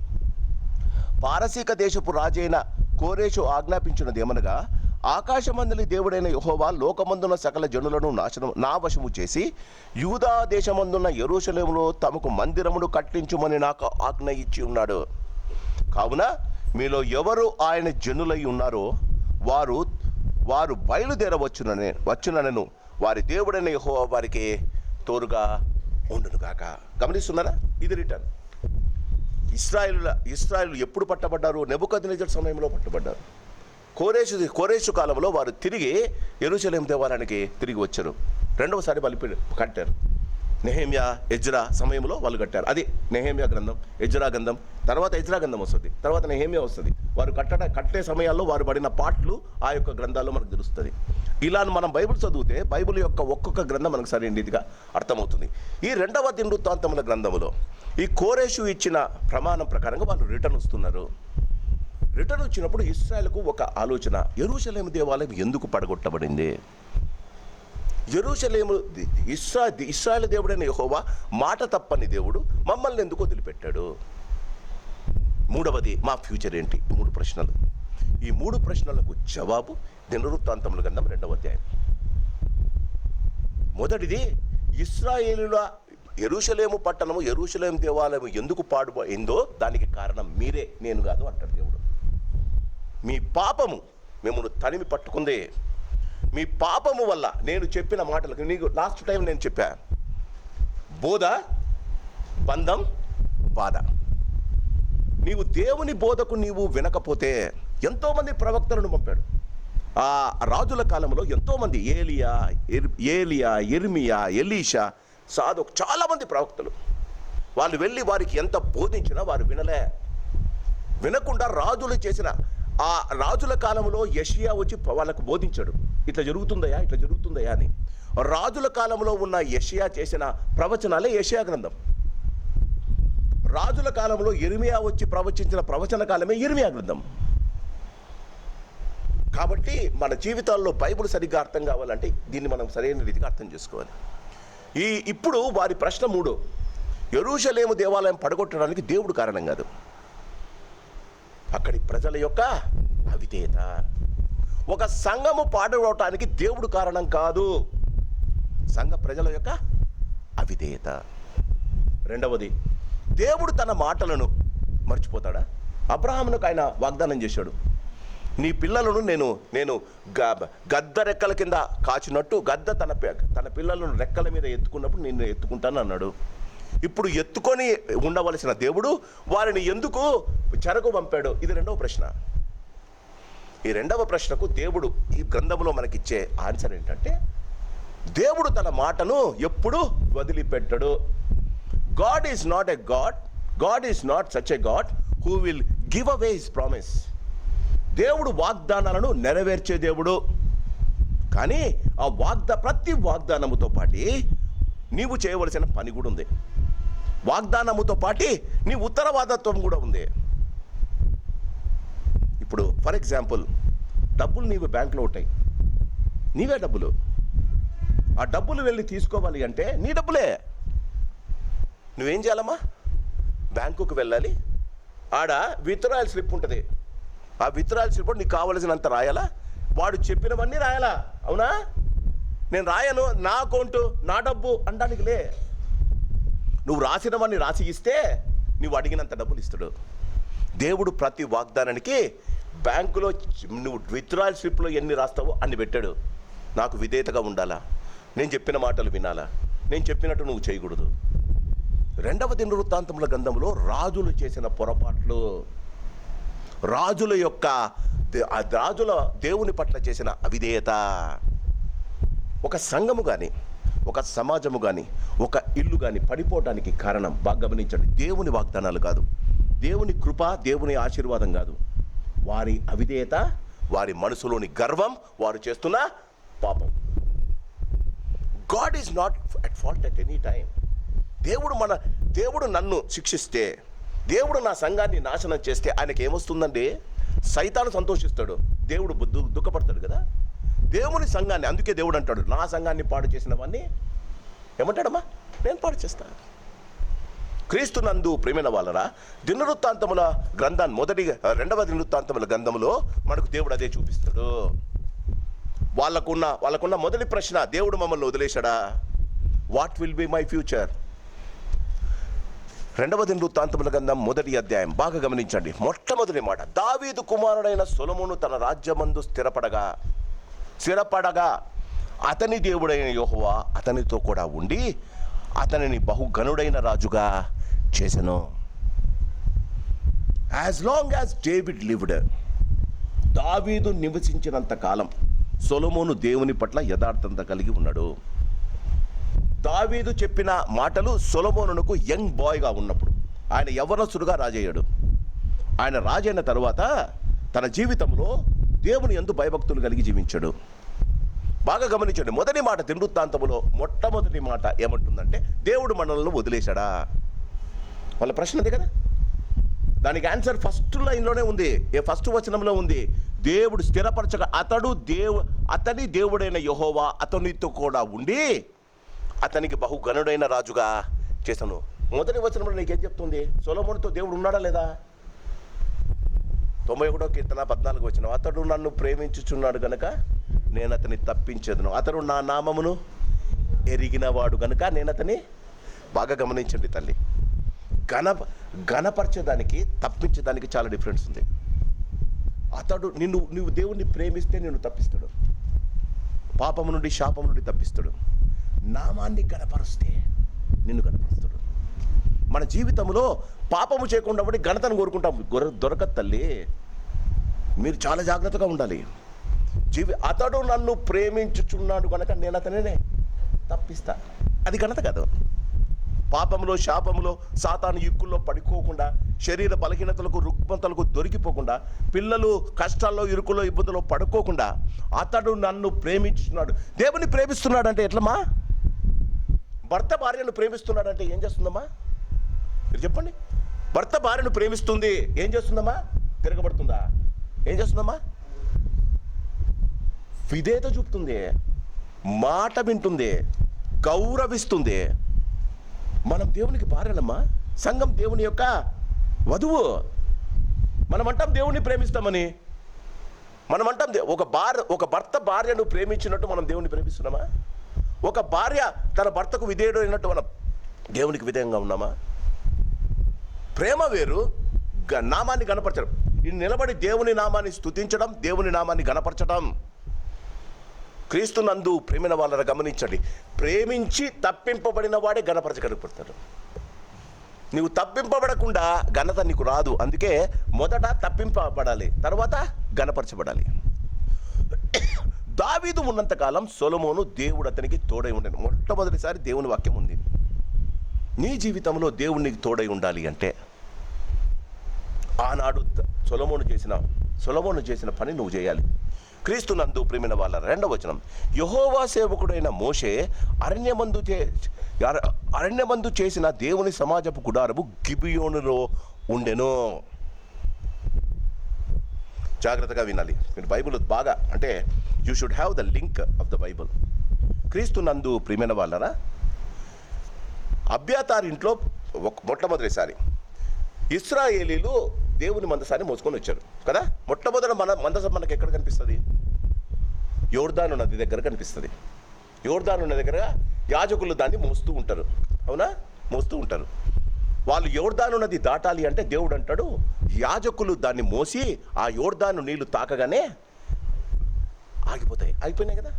పారసీక దేశపు రాజైన కోరేషు ఆజ్ఞాపించినదేమనగా ఆకాశమందలి దేవుడైన యెహోవా లోకమందున సకల జనులను నా వశము చేసి యూదా దేశమందున్న యెరూషలేములో తమకు మందిరమును కట్టించుమని నాకు ఆజ్ఞ ఇచ్చి ఉన్నాడు. కావున మీలో ఎవరు ఆయన జనులై ఉన్నారో వారు బయలుదేరవచ్చునను వారి దేవుడైన యెహోవా వారికి తోడుగా ఉండునుగాక. గమనిస్తున్నారా? ఇది రిటర్న్. ఇశ్రాయేలు ఎప్పుడు పట్టబడ్డారు? నెబుకద్నెజర్ సమయంలో పట్టబడ్డారు. కోరేషు కాలంలో వారు తిరిగి యెరూషలేము దేవాలయానికి తిరిగి వచ్చారు. రెండవసారి బలి కట్టారు. నెహెమ్యా ఎజ్రా సమయంలో వాళ్ళు కట్టారు. అది నెహెమ్యా గ్రంథం, ఎజ్రా గ్రంథం, తర్వాత ఎజ్రా గ్రంథం వస్తుంది, తర్వాత నెహెమ్యా వస్తుంది. వారు కట్టే సమయాల్లో వారు పడిన పాటలు ఆ యొక్క గ్రంథాల్లో మనకు తెలుస్తుంది. ఇలా మనం బైబిల్ చదివితే బైబిల్ యొక్క ఒక్కొక్క గ్రంథం మనకు సరైన రీతిగా అర్థమవుతుంది. ఈ రెండవ దినవృత్తాంతముల గ్రంథములో ఈ కోరేషు ఇచ్చిన ప్రమాణం ప్రకారంగా వాళ్ళు రిటర్న్ వస్తున్నారు. రిటర్న్ వచ్చినప్పుడు ఇశ్రాయేలుకు ఒక ఆలోచన, యెరూషలేము దేవాలయం ఎందుకు పడగొట్టబడింది? యెరూషలేము ఇశ్రాయేలు దేవుడైన యెహోవా మాట తప్పని దేవుడు మమ్మల్ని ఎందుకు వదిలిపెట్టాడు? మూడవది, మా ఫ్యూచర్ ఏంటి? ఈ 3 ప్రశ్నలు. ఈ 3 ప్రశ్నలకు జవాబు దినవృత్తాంతముల గ్రంథం 2వ అధ్యాయం. మొదటిది, ఇశ్రాయేలుల యెరూషలేము పట్టణము, యెరూషలేము దేవాలయం ఎందుకు పాడుపోయిందో దానికి కారణం మీరే, నేను కాదు అంటాడు దేవుడు. మీ పాపము మిమ్మల్ని తనిమి పట్టుకుందే. మీ పాపము వల్ల నేను చెప్పిన మాటలకు, నీకు లాస్ట్ టైం నేను చెప్పా, బోధ, బంధం, బాధ. నీవు దేవుని బోధకు నీవు వినకపోతే, ఎంతోమంది ప్రవక్తలను పంపాడు. ఆ రాజుల కాలంలో ఎంతోమంది, ఏలియా, ఇర్మియా, ఎలీషా, సాదోక్, చాలామంది ప్రవక్తలు. వాళ్ళు వెళ్ళి వారికి ఎంత బోధించినా వారు వినకుండా రాజులు చేసిన ఆ రాజుల కాలంలో యెషయా వచ్చి వాళ్ళకు బోధించాడు, ఇట్లా జరుగుతుందయా అని. రాజుల కాలంలో ఉన్న యెషయా చేసిన ప్రవచనాలే యెషయా గ్రంథం. రాజుల కాలంలో ఇర్మియా వచ్చి ప్రవచించిన ప్రవచన కాలమే ఇర్మియా గ్రంథం. కాబట్టి మన జీవితాల్లో బైబిల్ సరిగ్గా అర్థం కావాలంటే దీన్ని మనం సరైన రీతిగా అర్థం చేసుకోవాలి. ఇప్పుడు వారి ప్రశ్న 3, యెరూషలేము దేవాలయం పడగొట్టడానికి దేవుడు కారణం కాదు, అక్కడి ప్రజల యొక్క అవిధేయత. ఒక సంఘము పాడగొట్టడానికి దేవుడు కారణం కాదు, సంఘ ప్రజల యొక్క అవిధేయత. రెండవది, దేవుడు తన మాటలను మర్చిపోతాడా? అబ్రహామునకు ఆయన వాగ్దానం చేశాడు, నీ పిల్లలను నేను గద్ద రెక్కల కింద కాచినట్టు గద్ద తన పిల్లలను రెక్కల మీద ఎత్తుకున్నప్పుడు నేను ఎత్తుకుంటాను అన్నాడు. ఇప్పుడు ఎత్తుకొని ఉండవలసిన దేవుడు వారిని ఎందుకు చెరకు పంపాడు? ఇది రెండవ ప్రశ్న. ఈ రెండవ ప్రశ్నకు దేవుడు ఈ గ్రంథంలో మనకిచ్చే ఆన్సర్ ఏంటంటే, దేవుడు తన మాటను ఎప్పుడు వదిలిపెట్టడు. God is not such a God who will give away his promise. దేవుడు వాగ్దానాలను నెరవేర్చే దేవుడు. కానీ ఆ ప్రతి వాగ్దానముతో పాటు నీవు చేయవలసిన పని కూడా ఉంది. వాగ్దానముతో పాటు నీ ఉత్తరవాదత్వం కూడా ఉంది. ఇప్పుడు ఫర్ ఎగ్జాంపుల్, డబ్బులు నీవు బ్యాంకులో ఉంటాయి, నీవే డబ్బులు. ఆ డబ్బులు వెళ్ళి తీసుకోవాలి అంటే నీ డబ్బులే. నువ్వేం చేయాలమ్మా? బ్యాంకుకు వెళ్ళాలి, ఆడ విత్డ్రాయల్ స్లిప్ ఉంటుంది. ఆ విత్డ్రాయల్ స్లిప్ నీకు కావలసినంత రాయాలా, వాడు చెప్పినవన్నీ రాయాలా. అవునా? నేను రాయను, నా అకౌంటు, నా డబ్బు అనడానికి లే. నువ్వు రాసినవన్నీ రాసి ఇస్తే నువ్వు అడిగినంత డబ్బులు ఇస్తాడు దేవుడు. ప్రతి వాగ్దానానికి బ్యాంకులో నువ్వు విత్డ్రాయల్ స్లిప్లో ఎన్ని రాస్తావో అన్ని పెట్టాడు. నాకు విధేయతగా ఉండాలా, నేను చెప్పిన మాటలు వినాలా, నేను చెప్పినట్టు నువ్వు చేయకూడదు. రెండవ దినవృత్తాంతముల గ్రంథంలో రాజులు చేసిన పొరపాట్లు, రాజుల దేవుని పట్ల చేసిన అవిధేయత. ఒక సంఘము కానీ, ఒక సమాజము కానీ, ఒక ఇల్లు కానీ పడిపోవడానికి కారణం బాగా గమనించండి, దేవుని వాగ్దానాలు కాదు, దేవుని కృప, దేవుని ఆశీర్వాదం కాదు, వారి అవిధేయత, వారి మనసులోని గర్వం, వారు చేస్తున్న పాపం. God is not at fault at any time. దేవుడు నన్ను శిక్షిస్తే, దేవుడు నా సంఘాన్ని నాశనం చేస్తే ఆయనకి ఏమొస్తుందండి? సైతాను సంతోషిస్తాడు, దేవుడు దుఃఖపడతాడు కదా. దేవుని సంఘాన్ని, అందుకే దేవుడు అంటాడు, నా సంఘాన్ని పాడు చేసిన వాడిని ఏమంటాడమ్మా? నేను పాడు చేస్తాను. క్రీస్తు నందు ప్రేమైన వాళ్ళరా, దినవృత్తాంతముల గ్రంథాన్ని రెండవ దినవృత్తాంతముల గ్రంథంలో మనకు దేవుడు అదే చూపిస్తాడు. వాళ్ళకున్న మొదటి ప్రశ్న, దేవుడు మమ్మల్ని వదిలేశాడా? What will be my future? రెండవ దినవృత్తాంతముల గ్రంథం 1వ అధ్యాయం బాగా గమనించండి. మొట్టమొదటి మాట, దావీదు కుమారుడైన సొలొమోను తన రాజ్యమందు స్థిరపడగా అతని దేవుడైన యెహోవా అతనితో కూడా ఉండి అతనిని బహుఘనుడైన రాజుగా చేసెను. As long as David lived, దావీదు నివసించినంత కాలం సొలొమోను దేవుని పట్ల యథార్థత కలిగి ఉన్నాడు. దావీదు చెప్పిన మాటలు సొలొమోనునకు యంగ్ బాయ్గా ఉన్నప్పుడు, ఆయన యవ్వనస్తుడుగా రాజయ్యాడు. ఆయన రాజైన తరువాత తన జీవితంలో దేవుని యందు భయభక్తులు కలిగి జీవించాడు. బాగా గమనించండి, మొదటి మాట దినవృత్తాంతములో మొట్టమొదటి మాట ఏమంటుందంటే దేవుడు మనల్ని వదిలేశాడా? వాళ్ళ ప్రశ్న అదే కదా. దానికి ఆన్సర్ ఫస్ట్ లైన్లోనే ఉంది, ఫస్ట్ వచనంలో ఉంది. దేవుడు స్థిరపరచగా అతని దేవుడైన యెహోవా అతనితో కూడా ఉండి అతనికి బహుఘనుడైన రాజుగా చేశాను. మొదటి వచనంలో నీకేం చెప్తుంది? సొలొమోనుతో దేవుడు ఉన్నాడా లేదా? 91వ కీర్తన 14వ వచనం, అతడు నన్ను ప్రేమించుచున్నాడు గనుక నేను అతని తప్పించేదను, అతడు నా నామమును ఎరిగినవాడు గనుక నేను అతని. బాగా గమనించండి తల్లి, ఘనపరచేదానికి తప్పించేదానికి చాలా డిఫరెన్స్ ఉంది. అతడు నువ్వు దేవుణ్ణి ప్రేమిస్తే నిన్ను తప్పిస్తాడు, పాపము నుండి శాపము నుండి తప్పిస్తాడు. నామాన్ని గణపరుస్తే నిన్ను గణపరుస్తాడు. మన జీవితంలో పాపము చేయకుండా ఉండి ఘనతను కోరుకుంటాం, దొరకదు తల్లి. మీరు చాలా జాగ్రత్తగా ఉండాలి. అతడు నన్ను ప్రేమించుచున్నాడు కనుక నేను అతనినే తప్పిస్తా, అది ఘనత కాదు. పాపంలో శాపంలో సాతాను ఇక్కుల్లో పడుకోకుండా, శరీర బలహీనతలకు రుగ్మతలకు దొరికిపోకుండా, పిల్లలు కష్టాల్లో ఇరుకుల్లో ఇబ్బందుల్లో పడుకోకుండా అతడు నన్ను ప్రేమించుతున్నాడు. దేవుని ప్రేమిస్తున్నాడు అంటే ఎట్లమ్మా? భర్త భార్యను ప్రేమిస్తున్నాడంటే ఏం చేస్తుందమ్మా? మీరు చెప్పండి. భర్త భార్యను ప్రేమిస్తుంది, ఏం చేస్తుందమ్మా? తిరగబడుతుందా? ఏం చేస్తుందమ్మా? విధేయత చూపుతుంది, మాట వింటుంది, గౌరవిస్తుంది. మనం దేవునికి భార్యలమ్మా, సంఘం దేవుని యొక్క వధువు. మనం అంటాం దేవుణ్ణి ప్రేమిస్తామని, మనం అంటాం ఒక భర్త భార్యను ప్రేమించినట్టు మనం దేవుణ్ణి ప్రేమిస్తున్నామా? ఒక భార్య తన భర్తకు విధేయుడు అయినట్టు మనం దేవునికి విధేయంగా ఉన్నామా? ప్రేమ వేరు, నామాన్ని గణపరచడం. ఇది నిలబడి దేవుని నామాన్ని స్తుతించడం, దేవుని నామాన్ని గణపరచడం. క్రీస్తునందు ప్రేమిన వాళ్ళని గమనించండి, ప్రేమించి తప్పింపబడిన వాడే గణపరచగలుగుతాడు. నువ్వు తప్పింపబడకుండా ఘనత నీకు రాదు. అందుకే మొదట తప్పింపబడాలి, తర్వాత గణపరచబడాలి. దావీదు ఉన్నంతకాలం సొలొమోను దేవుడు అతనికి తోడై ఉండను. మొట్టమొదటిసారి దేవుని వాక్యం ఉంది. నీ జీవితంలో దేవుడు నీకు తోడై ఉండాలి అంటే ఆనాడు సొలొమోను చేసిన పని నువ్వు చేయాలి. క్రీస్తునందు ప్రేమిన వాళ్ళ 2వ వచనం, యెహోవా సేవకుడైన మోషే అరణ్యమందు చేసిన దేవుని సమాజపు గుడారము గిబియోనులో ఉండెను. జాగ్రత్తగా వినాలి మీరు. బైబిల్ బాగా అంటే you should have the link of the Bible. క్రీస్తునందు ప్రేమిన వాళ్ళరా, అబ్యాతార్ ఇంట్లో మొట్టమొదటిసారి ఇశ్రాయేలీలు దేవుని మందసాన్ని మోసుకొని వచ్చారు కదా. మొట్టమొదటి మందసం మనకు ఎక్కడ కనిపిస్తుంది? యోర్దాను నది దగ్గర కనిపిస్తుంది. యోర్దాను నది దగ్గర యాజకులు దాన్ని మోస్తూ ఉంటారు, అవునా? మోస్తూ ఉంటారు. వాళ్ళు యోర్దాను నది దాటాలి అంటే దేవుడు అంటాడు, యాజకులు దాన్ని మోసి ఆ యోర్దాను నీళ్లు తాకగానే అయిపోయినాయి కదా.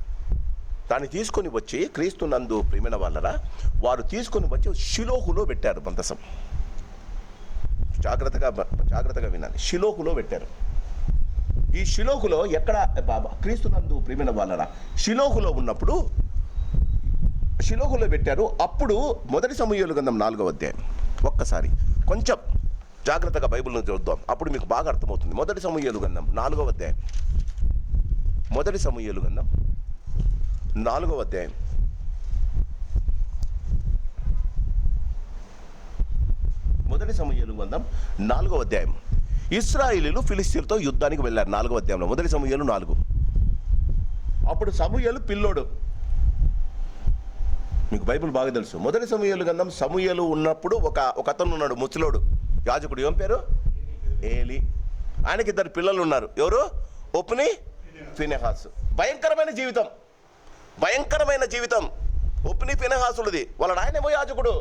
దాన్ని తీసుకొని వచ్చి క్రీస్తునందు ప్రేమిన వాళ్ళరా, వారు తీసుకొని వచ్చి షిలోహులో పెట్టారు మందసం. జాగ్రత్తగా వినాలి. షిలోహులో పెట్టారు. ఈ షిలోహులో ఎక్కడ క్రీస్తునందు ప్రేమిన వాళ్ళరా, షిలోహులో ఉన్నప్పుడు షిలోహులో పెట్టారు. అప్పుడు మొదటి సమూయేలు గ్రంథం 4వ అధ్యాయం ఒక్కసారి కొంచెం జాగ్రత్తగా బైబిల్ను చూద్దాం, అప్పుడు మీకు బాగా అర్థమవుతుంది. మొదటి సమూయేలు గ్రంథం 4వ అధ్యాయం, మొదటి సమూయేలు గ్రంథం 4వ అధ్యాయం. మొదటి సమూయేలు గ్రంథం 4వ అధ్యాయం. ఇశ్రాయేలీలు ఫిలిస్తీన్లతో యుద్ధానికి వెళ్ళారు. 4వ అధ్యాయంలో మొదటి సమూయేలు 4. అప్పుడు సమూయేలు పిల్లోడు, మీకు బైబిల్ బాగా తెలుసు. మొదటి సమూయేలు గ్రంథం సమూయేలు ఉన్నప్పుడు ఒక అతను ఉన్నాడు, ముసలోడు యాజకుడు. ఏం పేరు? ఏలి. ఆయనకి 2 పిల్లలు ఉన్నారు. ఎవరు? ఒప్ని, ఫినెహాసు. భయంకరమైన జీవితం ఒప్ని ఫినెహాసులది. వాళ్ళ నాయనేమో యాజకుడు.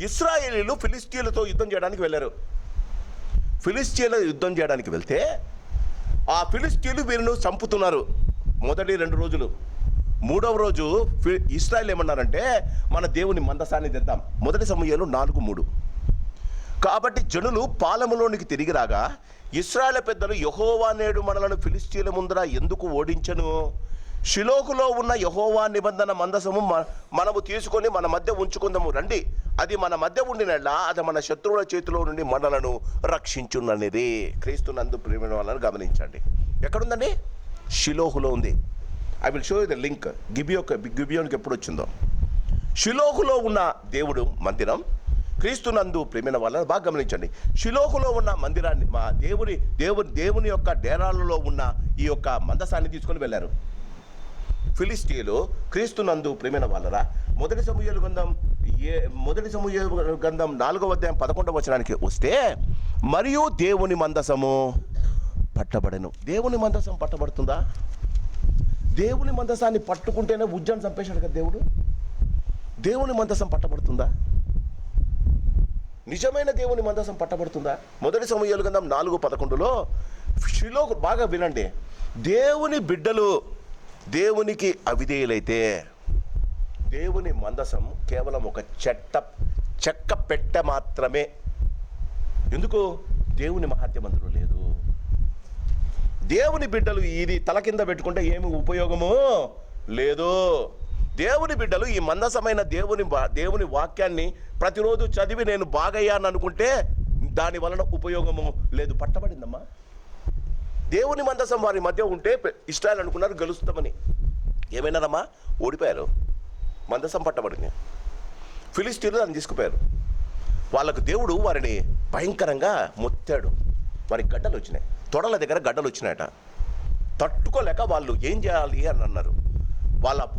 ఇశ్రాయేలీలు ఫిలిస్తీన్లతో యుద్ధం చేయడానికి వెళ్ళారు. ఫిలిస్తీన్ల యుద్ధం చేయడానికి వెళ్తే ఆ ఫిలిస్తీన్లు వీరిని చంపుతున్నారు. మొదటి 2 రోజులు మూడవ రోజు ఇశ్రాయేలు ఏమన్నారంటే మన దేవుని మందసాన్ని తెద్దాం. 1 సమూయేలు 4:3. కాబట్టి జనులు పాలెములోనికి తిరిగి రాగా ఇశ్రాయేలు పెద్దలు, యెహోవా నేడు మనలను ఫిలిష్తీయుల ముందర ఎందుకు ఓడించను? షిలోహులో ఉన్న యెహోవా నిబంధన మందసము మనము తీసుకొని మన మధ్య ఉంచుకుందాము రండి. అది మన మధ్య ఉండినట్లా అది మన శత్రువుల చేతిలో నుండి మనలను రక్షించున్నది. క్రీస్తునందు ప్రియమైన వాళ్ళని గమనించండి. ఎక్కడుందండి? షిలోహులో ఉంది. I will show you the link. గిబియోన్కి ఎప్పుడు వచ్చిందో. షిలోహులో ఉన్న దేవుడు మందిరం, క్రీస్తునందు ప్రేమైన వాళ్ళని బాగా గమనించండి. షిలోహులో ఉన్న మందిరాన్ని, మా దేవుని యొక్క డేరాలలో ఉన్న ఈ యొక్క మందసాన్ని తీసుకొని వెళ్ళారు ఫిలిష్తీయులు. క్రీస్తునందు ప్రేమైన వాళ్ళరా 1 సమూయేలు గ్రంథం 4వ అధ్యాయం 11వ వచనానికి వస్తే, మరియు దేవుని మందసము పట్టబడెను. దేవుని మందసం పట్టబడుతుందా? దేవుని మందసాన్ని పట్టుకుంటేనే ఉజ్జాన్ని చంపేశాడు కదా దేవుడు. దేవుని మందసం పట్టబడుతుందా? నిజమైన దేవుని మందసం పట్టబడుతుందా? 1 సమూయేలు గ్రంథం 4:11లో షిలోహు, బాగా వినండి, దేవుని బిడ్డలు దేవునికి అవిధేయులైతే దేవుని మందసం కేవలం ఒక చెక్క పెట్టె మాత్రమే. ఎందుకు? దేవుని మహాత్యం అందులో లేదు. దేవుని బిడ్డలు ఇది తల కింద పెట్టుకుంటే ఏమి ఉపయోగము లేదు. దేవుని బిడ్డలు ఈ మందసమైన దేవుని వాక్యాన్ని ప్రతిరోజు చదివి నేను బాగయ్యాను అనుకుంటే దాని వలన ఉపయోగము లేదు. పట్టబడిందమ్మా. దేవుని మందసం వారి మధ్య ఉంటే ఇశ్రాయేలు అనుకున్నారు గెలుస్తామని. ఏమైనారమ్మా? ఓడిపోయారు. మందసం పట్టబడింది. ఫిలిష్తీయులు దాన్ని తీసుకుపోయారు. వాళ్ళకు దేవుడు వారిని భయంకరంగా మొత్తాడు. వారికి గడ్డలు వచ్చినాయి, తొడల దగ్గర గడ్డలు వచ్చినాయట. తట్టుకోలేక వాళ్ళు ఏం చేయాలి అని అన్నారు.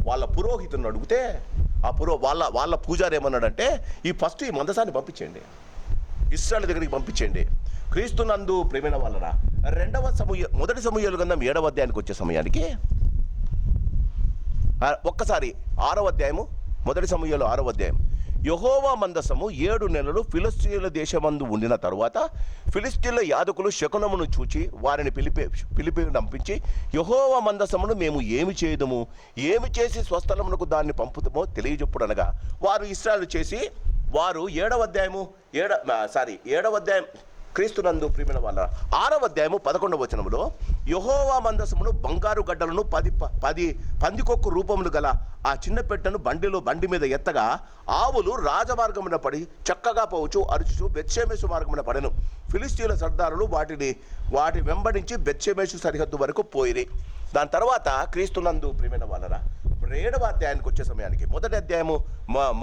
వాళ్ళ పురోహితుని అడిగితే వాళ్ళ పూజారి ఏమన్నాడంటే, ఫస్ట్ ఈ మందసాన్ని పంపించండి, ఇశ్రాయేలు దగ్గరికి పంపించండి. క్రీస్తునందు ప్రేమైన వాళ్ళరా 1 సమూయేలు గ్రంథం 7వ అధ్యాయానికి వచ్చే సమయానికి ఒక్కసారి 6వ అధ్యాయము 1 సమూయేలు 6వ అధ్యాయం. యెహోవా మందసము 7 నెలలు ఫిలిష్తీయుల దేశమందు ఉండిన తరువాత ఫిలిష్తీయుల యాజకులు శకునమును చూచి వారిని పిలిపి నంపించి, యెహోవా మందసమును మేము ఏమి చేయదుము, ఏమి చేసి స్వస్థలమునకు దాన్ని పంపుతామో తెలియజెప్పుడనగా వారు ఇశ్రాయేలు చేసి వారు 7వ అధ్యాయం క్రీస్తునందు ప్రియమైన వాళ్ళ 6వ అధ్యాయము 11వ వచనములో యెహోవా మందసమును బంగారు గడ్డలను 10 పందికొక్కు రూపములు గల ఆ చిన్న పెట్టెను బండి మీద ఎత్తగా ఆవులు రాజమార్గమున పడి చక్కగా పోవచ్చు అరుచుచు బెత్షెమెషు మార్గమున పడెను. ఫిలిష్తీయుల సర్దారులు వాటి వెంబడించి బెత్షెమెషు సరిహద్దు వరకు పోయిరి. దాని తర్వాత క్రీస్తునందు ప్రియమైన వాళ్ళరా 7వ అధ్యాయానికి వచ్చే సమయానికి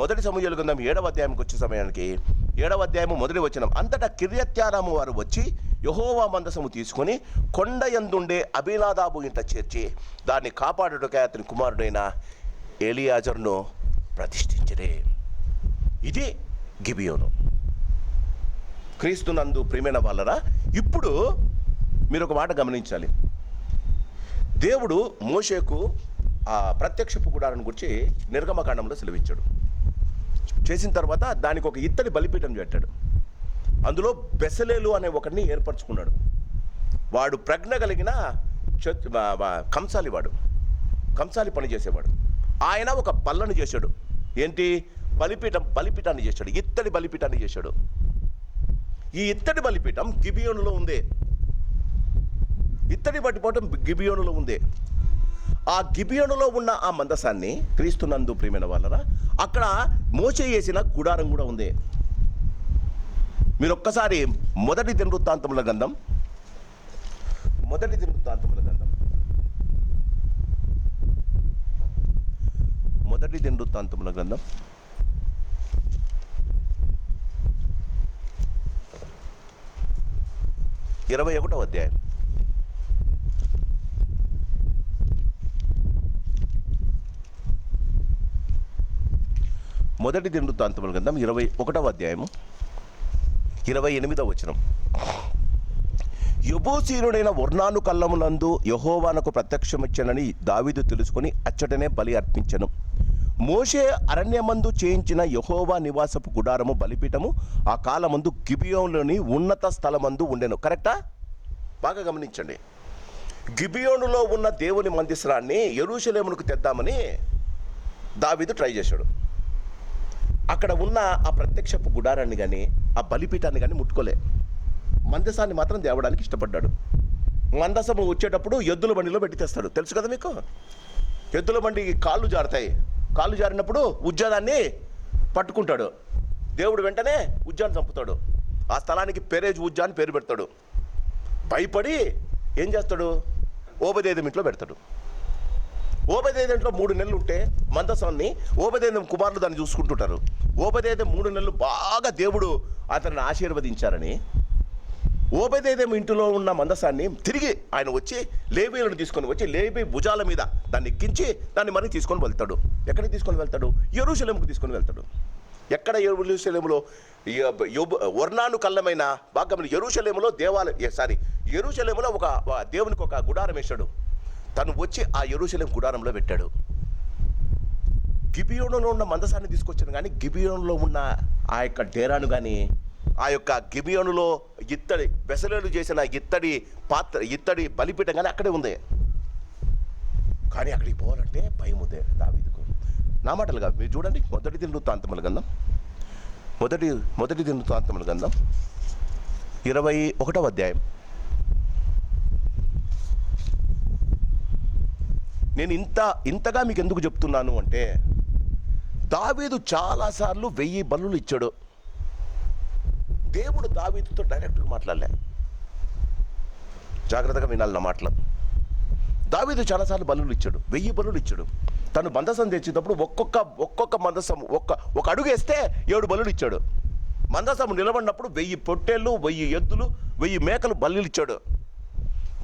1 సమూయేలు గ్రంథం 7వ అధ్యాయానికి వచ్చే సమయానికి 7వ అధ్యాయము 1వ వచనం. అంతటా కిర్యత్యారాము వారు వచ్చి యెహోవా మందసము తీసుకొని కొండ యందుండే అబీనాదాబు ఇంట చేర్చి దాన్ని కాపాడుటకై అతని కుమారుడైన ఎలియాజరును ప్రతిష్ఠించరే. ఇది గిబియోను. క్రీస్తునందు ప్రియమైన వాళ్ళరా, ఇప్పుడు మీరు ఒక మాట గమనించాలి. దేవుడు మోషేకు ఆ ప్రత్యక్షపు గుడారాన్ని గురించి నిర్గమకాండంలో సెలవిచ్చాడు. చేసిన తర్వాత దానికి ఒక ఇత్తడి బలిపీఠం పెట్టాడు. అందులో బెసలేలు అనే ఒకరిని ఏర్పరచుకున్నాడు. వాడు ప్రజ్ఞ కలిగిన కంసాలి పని చేసేవాడు. ఆయన ఒక బల్లను చేశాడు. ఏంటి? బలిపీఠాన్ని చేశాడు. ఇత్తడి బలిపీఠాన్ని చేశాడు. ఈ ఇత్తడి బలిపీఠం గిబియోనులో ఉంది. ఇత్తడి బలిపీఠం గిబియోనులో ఉంది. ఆ గిబియోనులో ఉన్న ఆ మందసాన్ని క్రీస్తునందు ప్రియమైన వాళ్ళరా అక్కడ మోషే చేసిన గుడారం కూడా ఉంది. మీరు ఒక్కసారి 1 దినవృత్తాంతముల గ్రంథం 1 దినవృత్తాంతముల గ్రంథం 21వ అధ్యాయం 1 దినవృత్తాంతముల గ్రంథం 21వ అధ్యాయము 28వ వచనం. యెబూసీయుడైన ఒర్నాను కళ్ళమునందు యెహోవానకు ప్రత్యక్షమిచ్చనని దావీదు తెలుసుకొని అచ్చటనే బలి అర్పించెను. మోషే అరణ్యమందు చేయించిన యెహోవా నివాసపు గుడారము బలిపీఠము ఆ కాలమందు గిబియోనులోని ఉన్నత స్థలమందు ఉండెను. కరెక్టా? బాగా గమనించండి. గిబియోనులో ఉన్న దేవుని మందిరాన్ని యెరూషలేమునకు తెద్దామని దావీదు ట్రై చేశాడు. అక్కడ ఉన్న ఆ ప్రత్యక్షపు గుడారాన్ని కానీ ఆ బలిపీఠాన్ని కానీ ముట్టుకోలే. మందసాన్ని మాత్రం తేవడానికి ఇష్టపడ్డాడు. మందసము వచ్చేటప్పుడు ఎద్దుల బండిలో పెట్టి తెస్తాడు, తెలుసు కదా మీకు. ఎద్దుల బండి కాళ్ళు జారుతాయి. కాళ్ళు జారినప్పుడు ఉజ్జానాన్ని పట్టుకుంటాడు. దేవుడు వెంటనే ఉజ్జాన్ని చంపుతాడు. ఆ స్థలానికి పెరేజ్ ఉజ్జా అని పేరు పెడతాడు. భయపడి ఏం చేస్తాడు, ఓబదేదం ఇంట్లో పెడతాడు. ఓబదేదం ఇంట్లో 3 నెలలు ఉంటే మందసాన్ని ఓబదేదం కుమారులు దాన్ని చూసుకుంటుంటారు. ఓబదేదం 3 నెలలు బాగా దేవుడు అతన్ని ఆశీర్వదించారని ఓబదేదం ఇంటిలో ఉన్న మందసాన్ని తిరిగి ఆయన వచ్చి లేవీలను తీసుకొని వచ్చి లేవీ భుజాల మీద దాన్ని ఎక్కించి దాన్ని మరి తీసుకొని వెళ్తాడు. ఎక్కడికి తీసుకొని వెళ్తాడు? యెరూషలేముకు తీసుకొని వెళ్తాడు. ఎక్కడ యెరూషలేములో వర్ణాను కల్లమైన భాగంలో యెరూషలేములో యెరూషలేములో ఒక దేవునికి ఒక గుడారం వేశాడు. తను వచ్చి ఆ యెరూషలేం గుడారంలో పెట్టాడు. గిబియోనులో ఉన్న మందసాన్ని తీసుకొచ్చాను, కానీ గిబియోనులో ఉన్న ఆ యొక్క డేరాను కానీ ఆ యొక్క గిబియోనులో ఇత్తడి బెసలేలు చేసిన ఇత్తడి బలిపీఠం కానీ అక్కడే ఉంది. కానీ అక్కడికి పోవాలంటే భయం ఉంది దావీదుకు. నా మాటలుగా మీరు చూడండి, మొదటి దినవృత్తాంతముల గ్రంథం 21వ అధ్యాయం. నేను ఇంతగా మీకు ఎందుకు చెప్తున్నాను అంటే, దావీదు చాలాసార్లు 1000 బలులు ఇచ్చాడు. దేవుడు దావీదుతో డైరెక్ట్గా మాట్లాడలే. జాగ్రత్తగా వినాలి నా మాటలు. దావీదు చాలాసార్లు బలులు ఇచ్చాడు, 1000 బలులు ఇచ్చాడు. తను మందసం తెచ్చేటప్పుడు ఒక్కొక్క మందసం ఒక అడుగు వేస్తే 7 బలులు ఇచ్చాడు. మందసం నిలబడినప్పుడు 1000 పొట్టేళ్ళు, 1000 ఎద్దులు, 1000 మేకలు బలులు ఇచ్చాడు.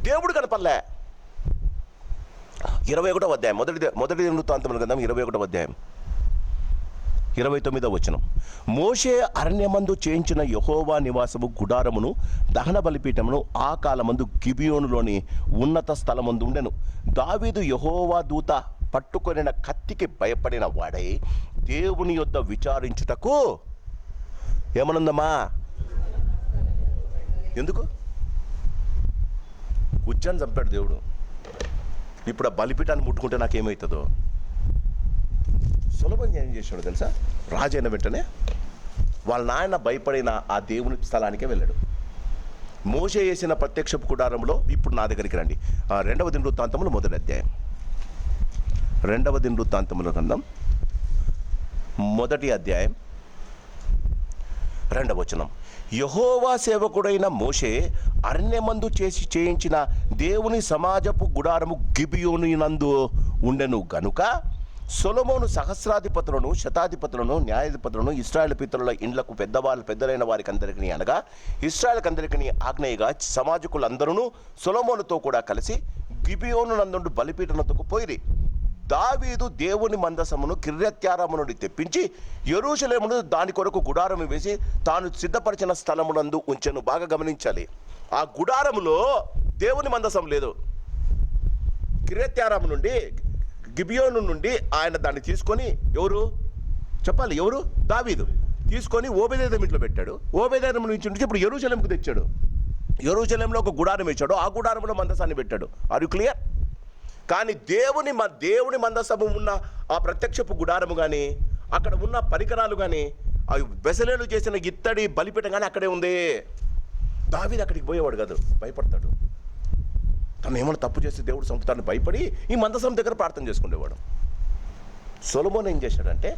దేవుడు కనపడలే. 21వ అధ్యాయం మొదటి దినవృత్తాంతముల గ్రంథం 21వ అధ్యాయం 29వ వచనం. మోషే అరణ్యమందు చేయించిన యెహోవా నివాసము గుడారమును దహన బలిపీఠమును ఆ కాలమందు గిబియోనులోని ఉన్నత స్థలమందు ఉండెను. దావీదు యెహోవా దూత పట్టుకొనిన కత్తికి భయపడిన వాడై దేవుని యొద్ద విచారించుటకు ఏమనుందమ్మా? ఎందుకు? ఉజ్జాన్ని చంపాడు దేవుడు. ఇప్పుడు ఆ బలిపీఠాన్ని ముట్టుకుంటే నాకేమవుతుందో. సొలొమోను ఏం చేశాడు తెలుసా? రాజు అయిన వెంటనే వాళ్ళ నాయన భయపడిన ఆ దేవుని స్థలానికే వెళ్ళాడు. మోషే చేసిన ప్రత్యక్షపు గుడారంలో ఇప్పుడు నా దగ్గరికి రండి. 2వ దినవృత్తాంతములు 1వ అధ్యాయం 2వ దినవృత్తాంతముల గ్రంథం 1వ అధ్యాయం 2వ వచనం. యెహోవా సేవకుడైన మోషే అరణ్యమందు చేయించిన దేవుని సమాజపు గుడారము గిబియోనునందు ఉండెను గనుక సొలొమోను సహస్రాధిపతులను, శతాధిపతులను, న్యాయాధిపతులను ఇశ్రాయేలు పితరుల ఇండ్లకు పెద్దలైన వారికి అందరికీ అనగా ఇశ్రాయేలుకి అందరికీ ఆజ్ఞయగా సమాజకులందరూ సొలొమోనుతో కూడా కలిసి గిబియోను నందు బలిపీఠనకు పోయిరి. దావీదు దేవుని మందసమును కిర్యత్యారాము నుండి తెప్పించి యెరూషలేమును దాని కొరకు గుడారము వేసి తాను సిద్ధపరిచిన స్థలమునందు ఉంచెను. బాగా గమనించాలి, ఆ గుడారములో దేవుని మందసం లేదు. కిర్యత్యారాము నుండి, గిబియోను నుండి ఆయన దాన్ని తీసుకొని ఎవరు? దావీదు తీసుకొని ఓబేదేదం ఇంట్లో పెట్టాడు. ఓబేదేదం నుంచి ఇప్పుడు యెరూషలేముకు తెచ్చాడు. యెరూషలేంలో ఒక గుడారం వేశాడు. ఆ గుడారంలో మందసాన్ని పెట్టాడు. Are you clear? కానీ దేవుని మందసము ఉన్న ఆ ప్రత్యక్షపు గుడారము కానీ అక్కడ ఉన్న పరికరాలు కానీ అవి బెసలేలు చేసిన ఇత్తడి బలిపీఠం కానీ అక్కడే ఉంది. దావీదు అక్కడికి పోయేవాడు కాదు, భయపడతాడు. తను ఏమైనా తప్పు చేస్తే దేవుడు చంపుతాడని భయపడి ఈ మందసం దగ్గర ప్రార్థన చేసుకునేవాడు. సొలొమోను ఏం చేశాడంటే,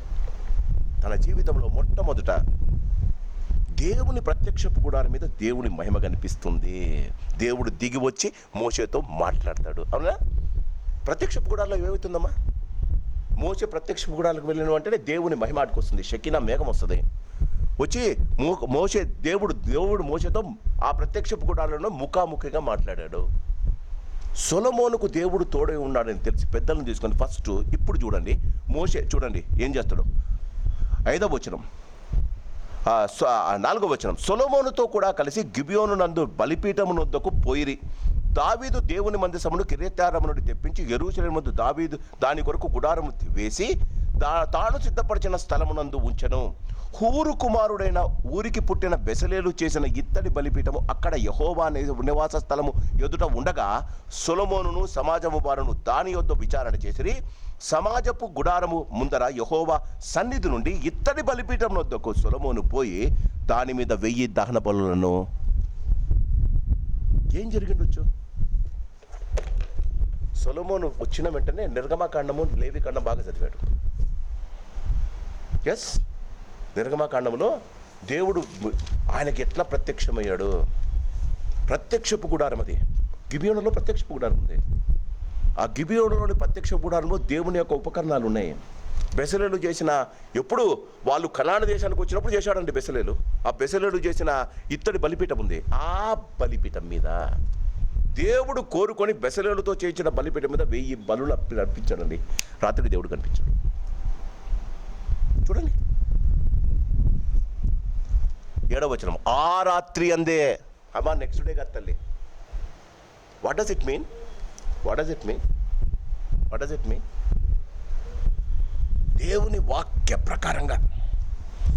తన జీవితంలో మొట్టమొదట దేవుని ప్రత్యక్షపు గుడారం మీద దేవుని మహిమ కనిపిస్తుంది. దేవుడు దిగి వచ్చి మోషేతో మాట్లాడతాడు. అవునా? ప్రత్యక్షపు గుడారంలో ఏమవుతుందమ్మా? మోషే ప్రత్యక్షపు గుడాలకు వెళ్ళిన వెంటనే దేవుని మహిమ ఆడికి వస్తుంది. షెకినా మేఘం వస్తుంది. వచ్చి దేవుడు మోషేతో ఆ ప్రత్యక్షపు గుడారంలో ముఖాముఖిగా మాట్లాడాడు. సొలొమోనుకు దేవుడు తోడై ఉన్నాడని తెలిసి పెద్దలను తీసుకొని ఫస్ట్ ఇప్పుడు చూడండి, మోషే చూడండి ఏం చేస్తాడు. 5వ వచనం, 4వ వచనం. సొలొమోనుతో కూడా కలిసి గిబియోను నందు బలిపీఠము నొద్దకు పోయిరి. దావీదు దేవుని మందసమును కిర్యత్యారాము నుండి తెప్పించి యెరూషలేము నందు దావీదు దాని కొరకు గుడారము వేసి తాను సిద్ధపరిచిన స్థలమునందు ఉంచెను. హూరు కుమారుడైన ఊరికి పుట్టిన బెసలేలు చేసిన ఇత్తడి బలిపీఠము అక్కడ యెహోవా నివాస స్థలము ఎదుట ఉండగా సొలొమోనును సమాజము వారును దాని యొద్ద విచారణ చేసిరి. సమాజపు గుడారము ముందర యెహోవా సన్నిధి నుండి ఇత్తడి బలిపీఠం వద్దకు సొలొమోను పోయి దాని మీద 1000 దహన బలులను. ఏం జరిగిండొచ్చు? సొలొమోను వచ్చిన వెంటనే నిర్గమకాండము లేవికాండం బాగా చదివాడు. ఎస్, నిర్గమకాండంలో దేవుడు ఆయనకి ఎట్లా ప్రత్యక్షమయ్యాడు. ప్రత్యక్షపు గుడారం, అది గిబియోనులో ప్రత్యక్షపు గుడారం ఉంది. ఆ గిబియోనులోని ప్రత్యక్ష గుడారంలో దేవుని యొక్క ఉపకరణాలు ఉన్నాయి. బెసలేలు చేసిన, ఎప్పుడు వాళ్ళు కనాను దేశానికి వచ్చినప్పుడు చేశాడండి బెసలేలు. ఆ బెసలేలు చేసిన ఇత్తడి బలిపీఠం ఉంది. ఆ బలిపీఠం మీద దేవుడు కోరుకొని బెసలేలుతో చేయించిన బలిపీఠం మీద 1000 బలులు అర్పించాడండి. రాత్రి దేవుడు కనిపించాడు. చూడండి 7వ వచనం, ఆ రాత్రి అందే. అమ్మా నెక్స్ట్ డే కాదు తల్లి. What does it mean? దేవుని వాక్య ప్రకారంగా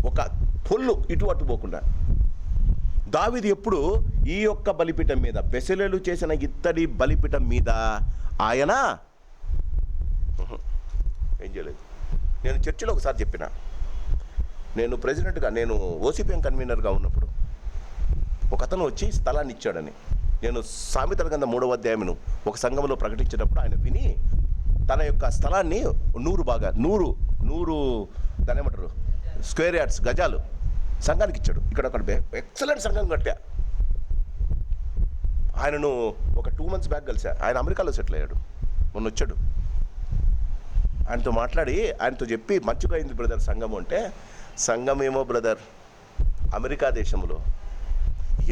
ఒక పొల్లు ఇటు అటు పోకుండా దావీదు ఎప్పుడు ఈ యొక్క బలిపీఠం మీద, బెసలేలు చేసిన ఇత్తడి బలిపీఠం మీద ఆయన ఏం చేయలేదు. నేను చర్చిలో ఒకసారి చెప్పిన, నేను ప్రెసిడెంట్గా, నేను ఓసిపిఎం కన్వీనర్గా ఉన్నప్పుడు ఒక అతను వచ్చి స్థలాన్ని ఇచ్చాడని, నేను సామెతల గ్రంథం 3వ అధ్యాయమును ఒక సంఘంలో ప్రకటించేటప్పుడు ఆయన విని తన యొక్క స్థలాన్ని 100 దాని ఏమంటారు స్క్వేర్ యార్డ్స్, గజాలు సంఘానికి ఇచ్చాడు. ఇక్కడ ఒక ఎక్సలెంట్ సంఘం కట్టా. ఆయనను ఒక 2 months బ్యాక్ కలిసా. ఆయన అమెరికాలో సెటిల్ అయ్యాడు. మొన్న వచ్చాడు. ఆయనతో మాట్లాడి ఆయనతో చెప్పి, మంచిగా అయింది బ్రదర్ సంఘం అంటే, సంఘం ఏమో బ్రదర్, అమెరికా దేశంలో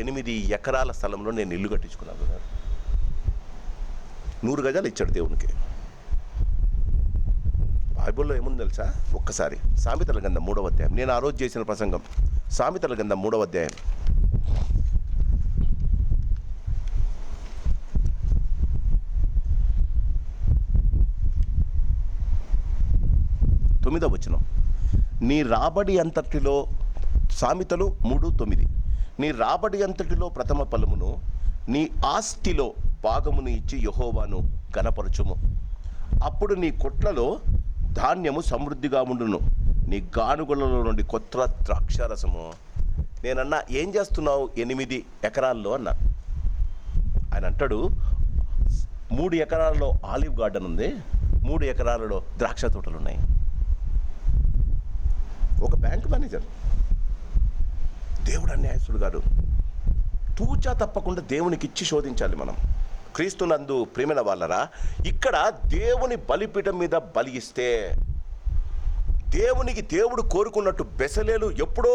8 ఎకరాల స్థలంలో నేను ఇల్లు కట్టించుకున్నాను బ్రదర్. 100 గజాలు ఇచ్చాడు దేవునికి. బైబిల్లో ఏముంది తెలుసా? ఒక్కసారి సామెతల గ్రంథం 3వ అధ్యాయం, నేను ఆ రోజు చేసిన ప్రసంగం, సామెతల గ్రంథం 3వ అధ్యాయం 9వ వచనం, నీ రాబడి అంతటిలో, సామెతలు 3:9, నీ రాబడి అంతటిలో ప్రథమ ఫలమును నీ ఆస్తిలో భాగమును ఇచ్చి యెహోవాను ఘనపరచుము. అప్పుడు నీ కొట్లలో ధాన్యము సమృద్ధిగా ఉండును, నీ గానుగులలో నుండి కొత్త ద్రాక్షారసము. నేనన్నా ఏం చేస్తున్నావు 8 ఎకరాల్లో అన్నా. ఆయన అంటాడు 3 ఎకరాలలో ఆలివ్ గార్డెన్ ఉంది, 3 ఎకరాలలో ద్రాక్ష తోటలు ఉన్నాయి. ఒక బ్యాంక్ మేనేజర్, దేవుడు అన్యాయస్తుడు కాదు. తూచా తప్పకుండా దేవునికి ఇచ్చి శోధించాలి మనం. క్రీస్తునందు ప్రేమైన వాళ్ళరా, ఇక్కడ దేవుని బలిపీఠం మీద బలి ఇస్తే, దేవుడు కోరుకున్నట్టు బెసలేలు ఎప్పుడో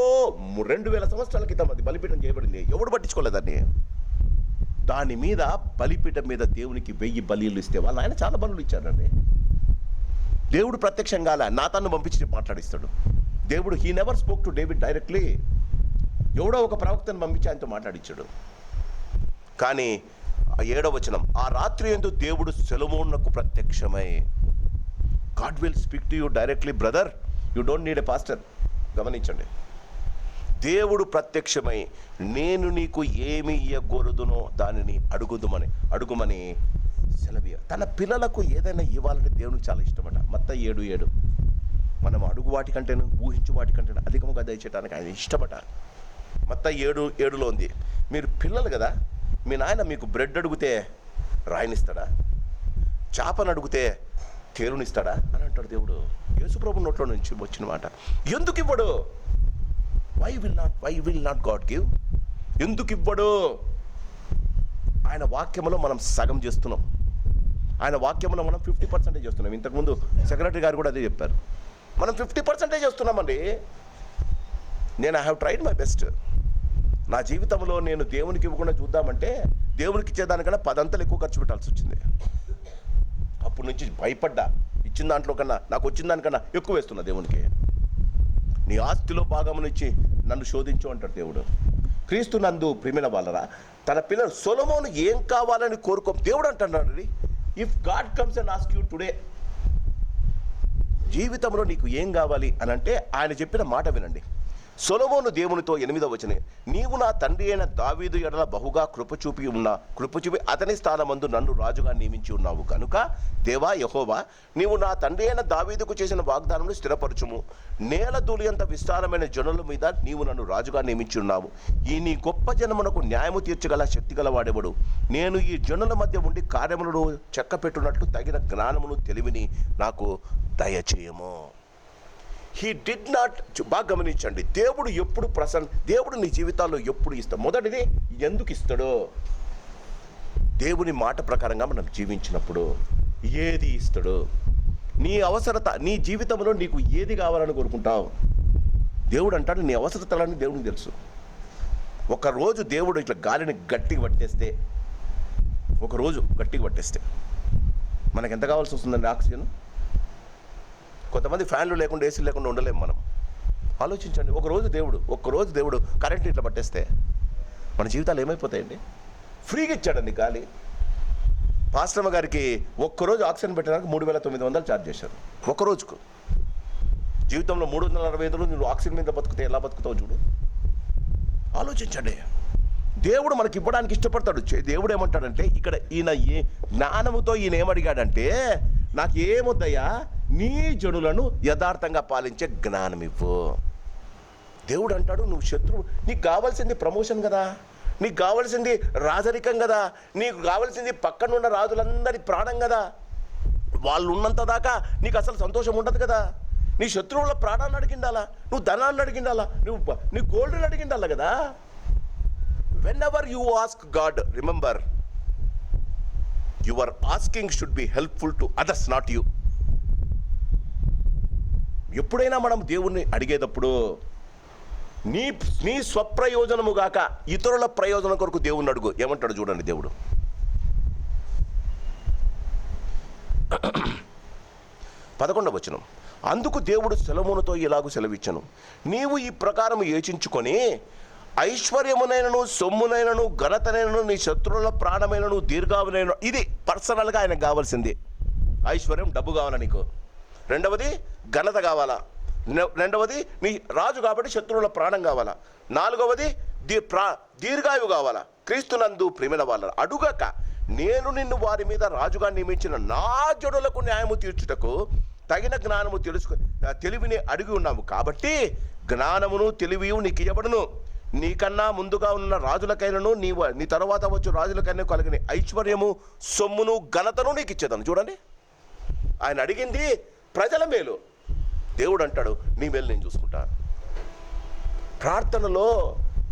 2000 సంవత్సరాల క్రితం అది బలిపీఠం చేయబడింది. ఎవడు పట్టించుకోలేదాన్ని. దాని మీద బలిపీఠం మీద దేవునికి 1000 బలిలు ఇస్తే వాళ్ళు ఆయన చాలా బలులు ఇచ్చారండి. దేవుడు ప్రత్యక్షంగా నాతాను పంపించి మాట్లాడిస్తాడు. దేవుడు he never spoke to David directly. ఎవడో ఒక ప్రవక్తను పంపించి ఆయనతో మాట్లాడించాడు. కానీ 7వ వచనం, ఆ రాత్రి యందు దేవుడు సొలొమోనుకు ప్రత్యక్షమై, God will speak to you directly brother, you don't need a pastor. గమనించండి, దేవుడు ప్రత్యక్షమై, నేను నీకు ఏమి ఇయ్యగోరుదునో దానిని అడుగుమని సెలవియ. తన పిల్లలకు ఏదైనా ఇవ్వాలంటే దేవునికి చాలా ఇష్టమట. మత్తయి 7:7, మనం అడుగు వాటికంటేను ఊహించు వాటికంటేను అధికముగా దయచేయడానికి ఆయన ఇష్టమట. మత్తయి 7:7లో ఉంది, మీరు పిల్లలు కదా, మీ నాయన మీకు బ్రెడ్ అడిగితే రాయినిస్తాడా, చేపను అడిగితే తేలునిస్తాడా అని అంటాడు దేవుడు. యేసుప్రభు నోట్లో నుంచి వచ్చిన మాట. ఎందుకు ఇవ్వడు? Why will not God give? ఎందుకు ఇవ్వడు? ఆయన వాక్యంలో మనం సగం చేస్తున్నాం. ఆయన వాక్యంలో మనం 50% చేస్తున్నాం. ఇంతకుముందు సెక్రటరీ గారు కూడా అదే చెప్పారు. మనం 50% చేస్తున్నామండి. నేను I have tried my best. నా జీవితంలో నేను దేవునికి ఇవ్వకుండా చూద్దామంటే దేవునికి ఇచ్చేదానికన్నా 10 అంతలు ఎక్కువ ఖర్చు పెట్టాల్సి వచ్చింది. అప్పటి నుంచి భయపడ్డా. ఇచ్చిన దాంట్లో కన్నా, నాకు వచ్చిన దానికన్నా ఎక్కువ వేస్తున్నా దేవునికి. నీ ఆస్తిలో భాగమును ఇచ్చి నన్ను శోధించు అంటాడు దేవుడు. క్రీస్తు నందు ప్రియమైన వాళ్ళరా, తన పిల్లలు సొలొమోను ఏం కావాలని కోరుకో. దేవుడు అంటున్నాడు, if God comes and ask you today, జీవితంలో నీకు ఏం కావాలి అని అంటే ఆయన చెప్పిన మాట వినండి. సొలొమోను దేవునితో 8వ వచనం, నీవు నా తండ్రి అయిన దావీదు ఎడల బహుగా కృపచూపి అతని స్థానమందు నన్ను రాజుగా నియమించి ఉన్నావు కనుక దేవా యెహోవా, నీవు నా తండ్రి అయిన దావీదుకు చేసిన వాగ్దానమును స్థిరపరచుము. నేల ధూళియంత విస్తారమైన జనుల మీద నీవు నన్ను రాజుగా నియమించి ఉన్నావు. ఈ నీ గొప్ప జనమునకు న్యాయము తీర్చగల శక్తి గలవాడెవడు? నేను ఈ జనుల మధ్య ఉండి కార్యములను చక్కపెట్టున్నట్లు తగిన జ్ఞానమును తెలివిని నాకు దయచేయము. హీ డిడ్ నాట్, బాగా గమనించండి, దేవుడు ఎప్పుడు దేవుడు నీ జీవితాల్లో ఎప్పుడు ఇస్తాడు? మొదటిది ఎందుకు ఇస్తాడో, దేవుని మాట ప్రకారంగా మనం జీవించినప్పుడు ఏది ఇస్తాడో, నీ అవసరత, నీ జీవితంలో నీకు ఏది కావాలని కోరుకుంటావు? దేవుడు అంటాడు నీ అవసరతలని దేవునికి తెలుసు. ఒకరోజు దేవుడు ఇట్లా గాలిని గట్టిగా పట్టేస్తే, ఒకరోజు గట్టిగా పట్టేస్తే మనకు ఎంత కావాల్సి వస్తుందండి ఆక్సిజన్? కొంతమంది ఫ్యాన్లు లేకుండా ఏసీ లేకుండా ఉండలేము మనం. ఆలోచించండి, ఒక్కరోజు దేవుడు కరెంట్ ఇట్లా పట్టేస్తే మన జీవితాలు ఏమైపోతాయండి? ఫ్రీగా ఇచ్చాడండి గాలి. పాస్టర్మ గారికి ఒక్కరోజు ఆక్సిజన్ పెట్టడానికి 3,900 ఛార్జ్ చేశారు ఒక్కరోజుకు. జీవితంలో 365 రోజులు నువ్వు ఆక్సిజన్ మీద బతుకుతే ఎలా బతుకుతావు చూడు. ఆలోచించండి, దేవుడు మనకి ఇవ్వడానికి ఇష్టపడతాడు. దేవుడు ఏమంటాడంటే, ఇక్కడ ఈయన జ్ఞానముతో ఈయన ఏమడిగాడంటే, నాకు ఏమొద్దయ్యా, నీ జనులను యథార్థంగా పాలించే జ్ఞానం ఇవ్వు. దేవుడు అంటాడు, నువ్వు శత్రువు, నీకు కావాల్సింది ప్రమోషన్ కదా, నీకు కావాల్సింది రాజరికం కదా, నీకు కావాల్సింది పక్కనున్న రాజులందరి ప్రాణం కదా. వాళ్ళు ఉన్నంత దాకా నీకు అసలు సంతోషం ఉండదు కదా. నీ శత్రువుల ప్రాణాన్ని అడిగిండాలా, నువ్వు ధనాన్ని అడిగిండాలా, నీ గోల్డ్ని అడిగిండాలా కదా. Whenever you ask God, remember, your asking should be helpful to others, not you. ఎప్పుడైనా మనం దేవుణ్ణి అడిగేటప్పుడు నీ స్వప్రయోజనము గాక ఇతరుల ప్రయోజనం కొరకు దేవుణ్ణి అడుగు. ఏమంటాడు చూడండి దేవుడు, 11వ వచనం, అందుకు దేవుడు సొలొమోనుతో ఇలాగు సెలవిచ్చెను, నీవు ఈ ప్రకారం యోచించుకొని ఐశ్వర్యమునైనను సొమ్మునైనను ఘనతనైనను నీ శత్రువుల ప్రాణమైనను దీర్ఘావునైనను, ఇది పర్సనల్గా ఆయనకు కావాల్సింది. ఐశ్వర్యం, డబ్బు కావాలా నీకు? రెండవది ఘనత కావాలా? రెండవది నీ రాజు కాబట్టి శత్రువుల ప్రాణం కావాలా? నాలుగవది దీర్ఘాయువు కావాలా? క్రీస్తునందు ప్రియమైన వాళ్ళ అడుగక నేను నిన్ను వారి మీద రాజుగా నియమించిన నా జనులకు న్యాయము తీర్చుటకు తగిన జ్ఞానము తెలివిని అడిగి ఉన్నాము కాబట్టి జ్ఞానమును తెలివియు నీకు ఇవ్వబడును. నీకన్నా ముందుగా ఉన్న రాజులకైనను నీ తర్వాత వచ్చు రాజులకైనా కలిగిన ఐశ్వర్యము సొమ్మును ఘనతను నీకు ఇచ్చేదాను. చూడండి, ఆయన అడిగింది ప్రజల మేలు. దేవుడు అంటాడు నీ మేలు నేను చూసుకుంటా. ప్రార్థనలో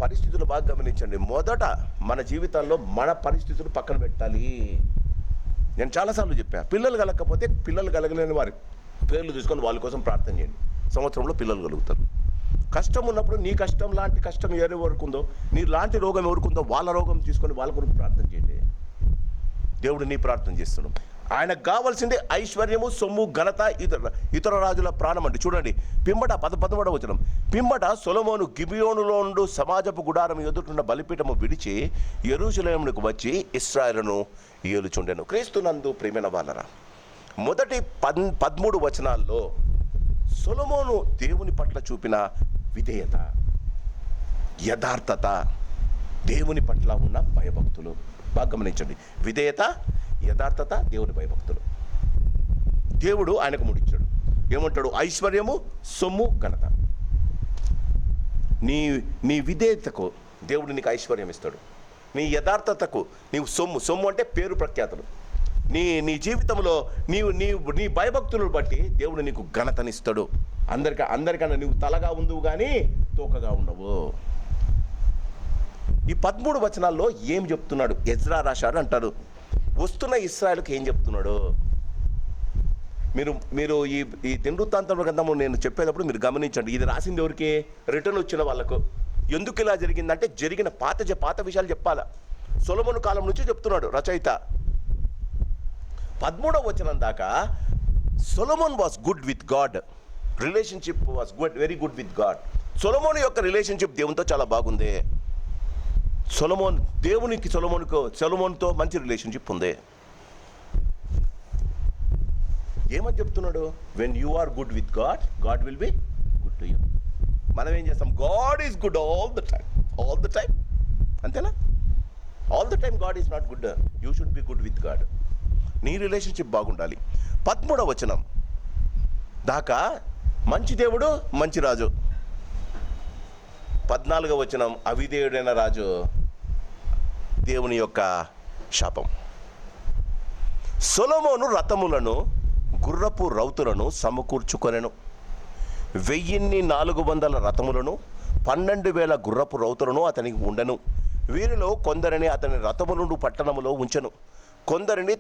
పరిస్థితులు బాగా గమనించండి. మొదట మన జీవితాల్లో మన పరిస్థితులు పక్కన పెట్టాలి. నేను చాలాసార్లు చెప్పాను, పిల్లలు కలగకపోతే పిల్లలు కలగలేని వారి పేర్లు తీసుకొని వాళ్ళ కోసం ప్రార్థన చేయండి. సంవత్సరంలో పిల్లలు కలుగుతారు. కష్టం ఉన్నప్పుడు నీ కష్టం లాంటి కష్టం ఎవరికి ఉందో, నీ లాంటి రోగం ఎవరికి ఉందో వాళ్ళ రోగం తీసుకొని వాళ్ళ కొరకు ప్రార్థన చేయండి. దేవుడు నీ ప్రార్థన చేస్తున్నాడు. ఆయనకు కావాల్సింది ఐశ్వర్యము సొమ్ము ఘనత ఇతర రాజుల ప్రాణం అండి. చూడండి, పిమ్మట 11వ వచనం, పిమ్మట సొలొమోను గిబియోనులో నుండి సమాజపు గుడారం ఎదుటిన్న బలిపీఠము విడిచి యెరూషలేమునకు వచ్చి ఇశ్రాయేలును ఏలుచుండెను. క్రీస్తునందు ప్రియమైన వాళ్ళరా, మొదటి 13 వచనాల్లో సొలొమోను దేవుని పట్ల చూపిన విధేయత, యథార్థత, దేవుని పట్ల ఉన్న భయభక్తులు బాగా గమనించండి. విధేయత, యథార్థత, దేవుని భయభక్తులు. దేవుడు ఆయనకు ముడిచ్చాడు. ఏమంటాడు? ఐశ్వర్యము సొమ్ము ఘనత. నీ విధేయతకు దేవుడు నీకు ఐశ్వర్యం ఇస్తాడు. నీ యథార్థతకు నీవు సొమ్ము అంటే పేరు ప్రఖ్యాతులు. నీ జీవితంలో నీ భయభక్తులను బట్టి దేవుడు నీకు ఘనతనిస్తాడు. అందరికన్నా నువ్వు తలగా ఉండవు కానీ తోకగా ఉండవు. ఈ 13 వచనాల్లో ఏం చెప్తున్నాడు? ఎజ్రా రాశాడు అంటారు. వస్తున్న ఇశ్రాయేలుకి ఏం చెప్తున్నాడు? మీరు ఈ దినవృత్తాంతం గ్రంథము నేను చెప్పేటప్పుడు మీరు గమనించండి. ఇది రాసింది ఎవరికి? రిటర్న్ వచ్చిన వాళ్ళకు. ఎందుకు ఇలా జరిగిందంటే జరిగిన పాత విషయాలు చెప్పాలా. సొలొమోను కాలం నుంచి చెప్తున్నాడు రచయిత. 13వ వచనం దాకా Solomon was good with God, relationship was very good with God. సొలొమోను యొక్క రిలేషన్షిప్ దేవునితో చాలా బాగుంది. సొలొమోనుతో మంచి రిలేషన్షిప్ ఉంది. ఏమని చెప్తున్నాడు? When you are good with God, God will be good to you. మనం ఏం చేస్తాం? God is good all the time. అంతేనా? All the time God is not good. You should be good with God. నీ relationship బాగుండాలి. 13వ వచనం దాకా మంచి దేవుడు, మంచి రాజు. 14వ వచనం అవిధేయుడైన రాజు, దేవుని యొక్క శాపం. సొలొమోను రథములను గుర్రపు రౌతులను సమకూర్చుకొనెను. 1400 రథములను 12,000 గుర్రపు రౌతులను అతనికి ఉండెను. వీరిలో కొందరిని అతని రథములుండు పట్టణములో ఉంచెను, కొందరిని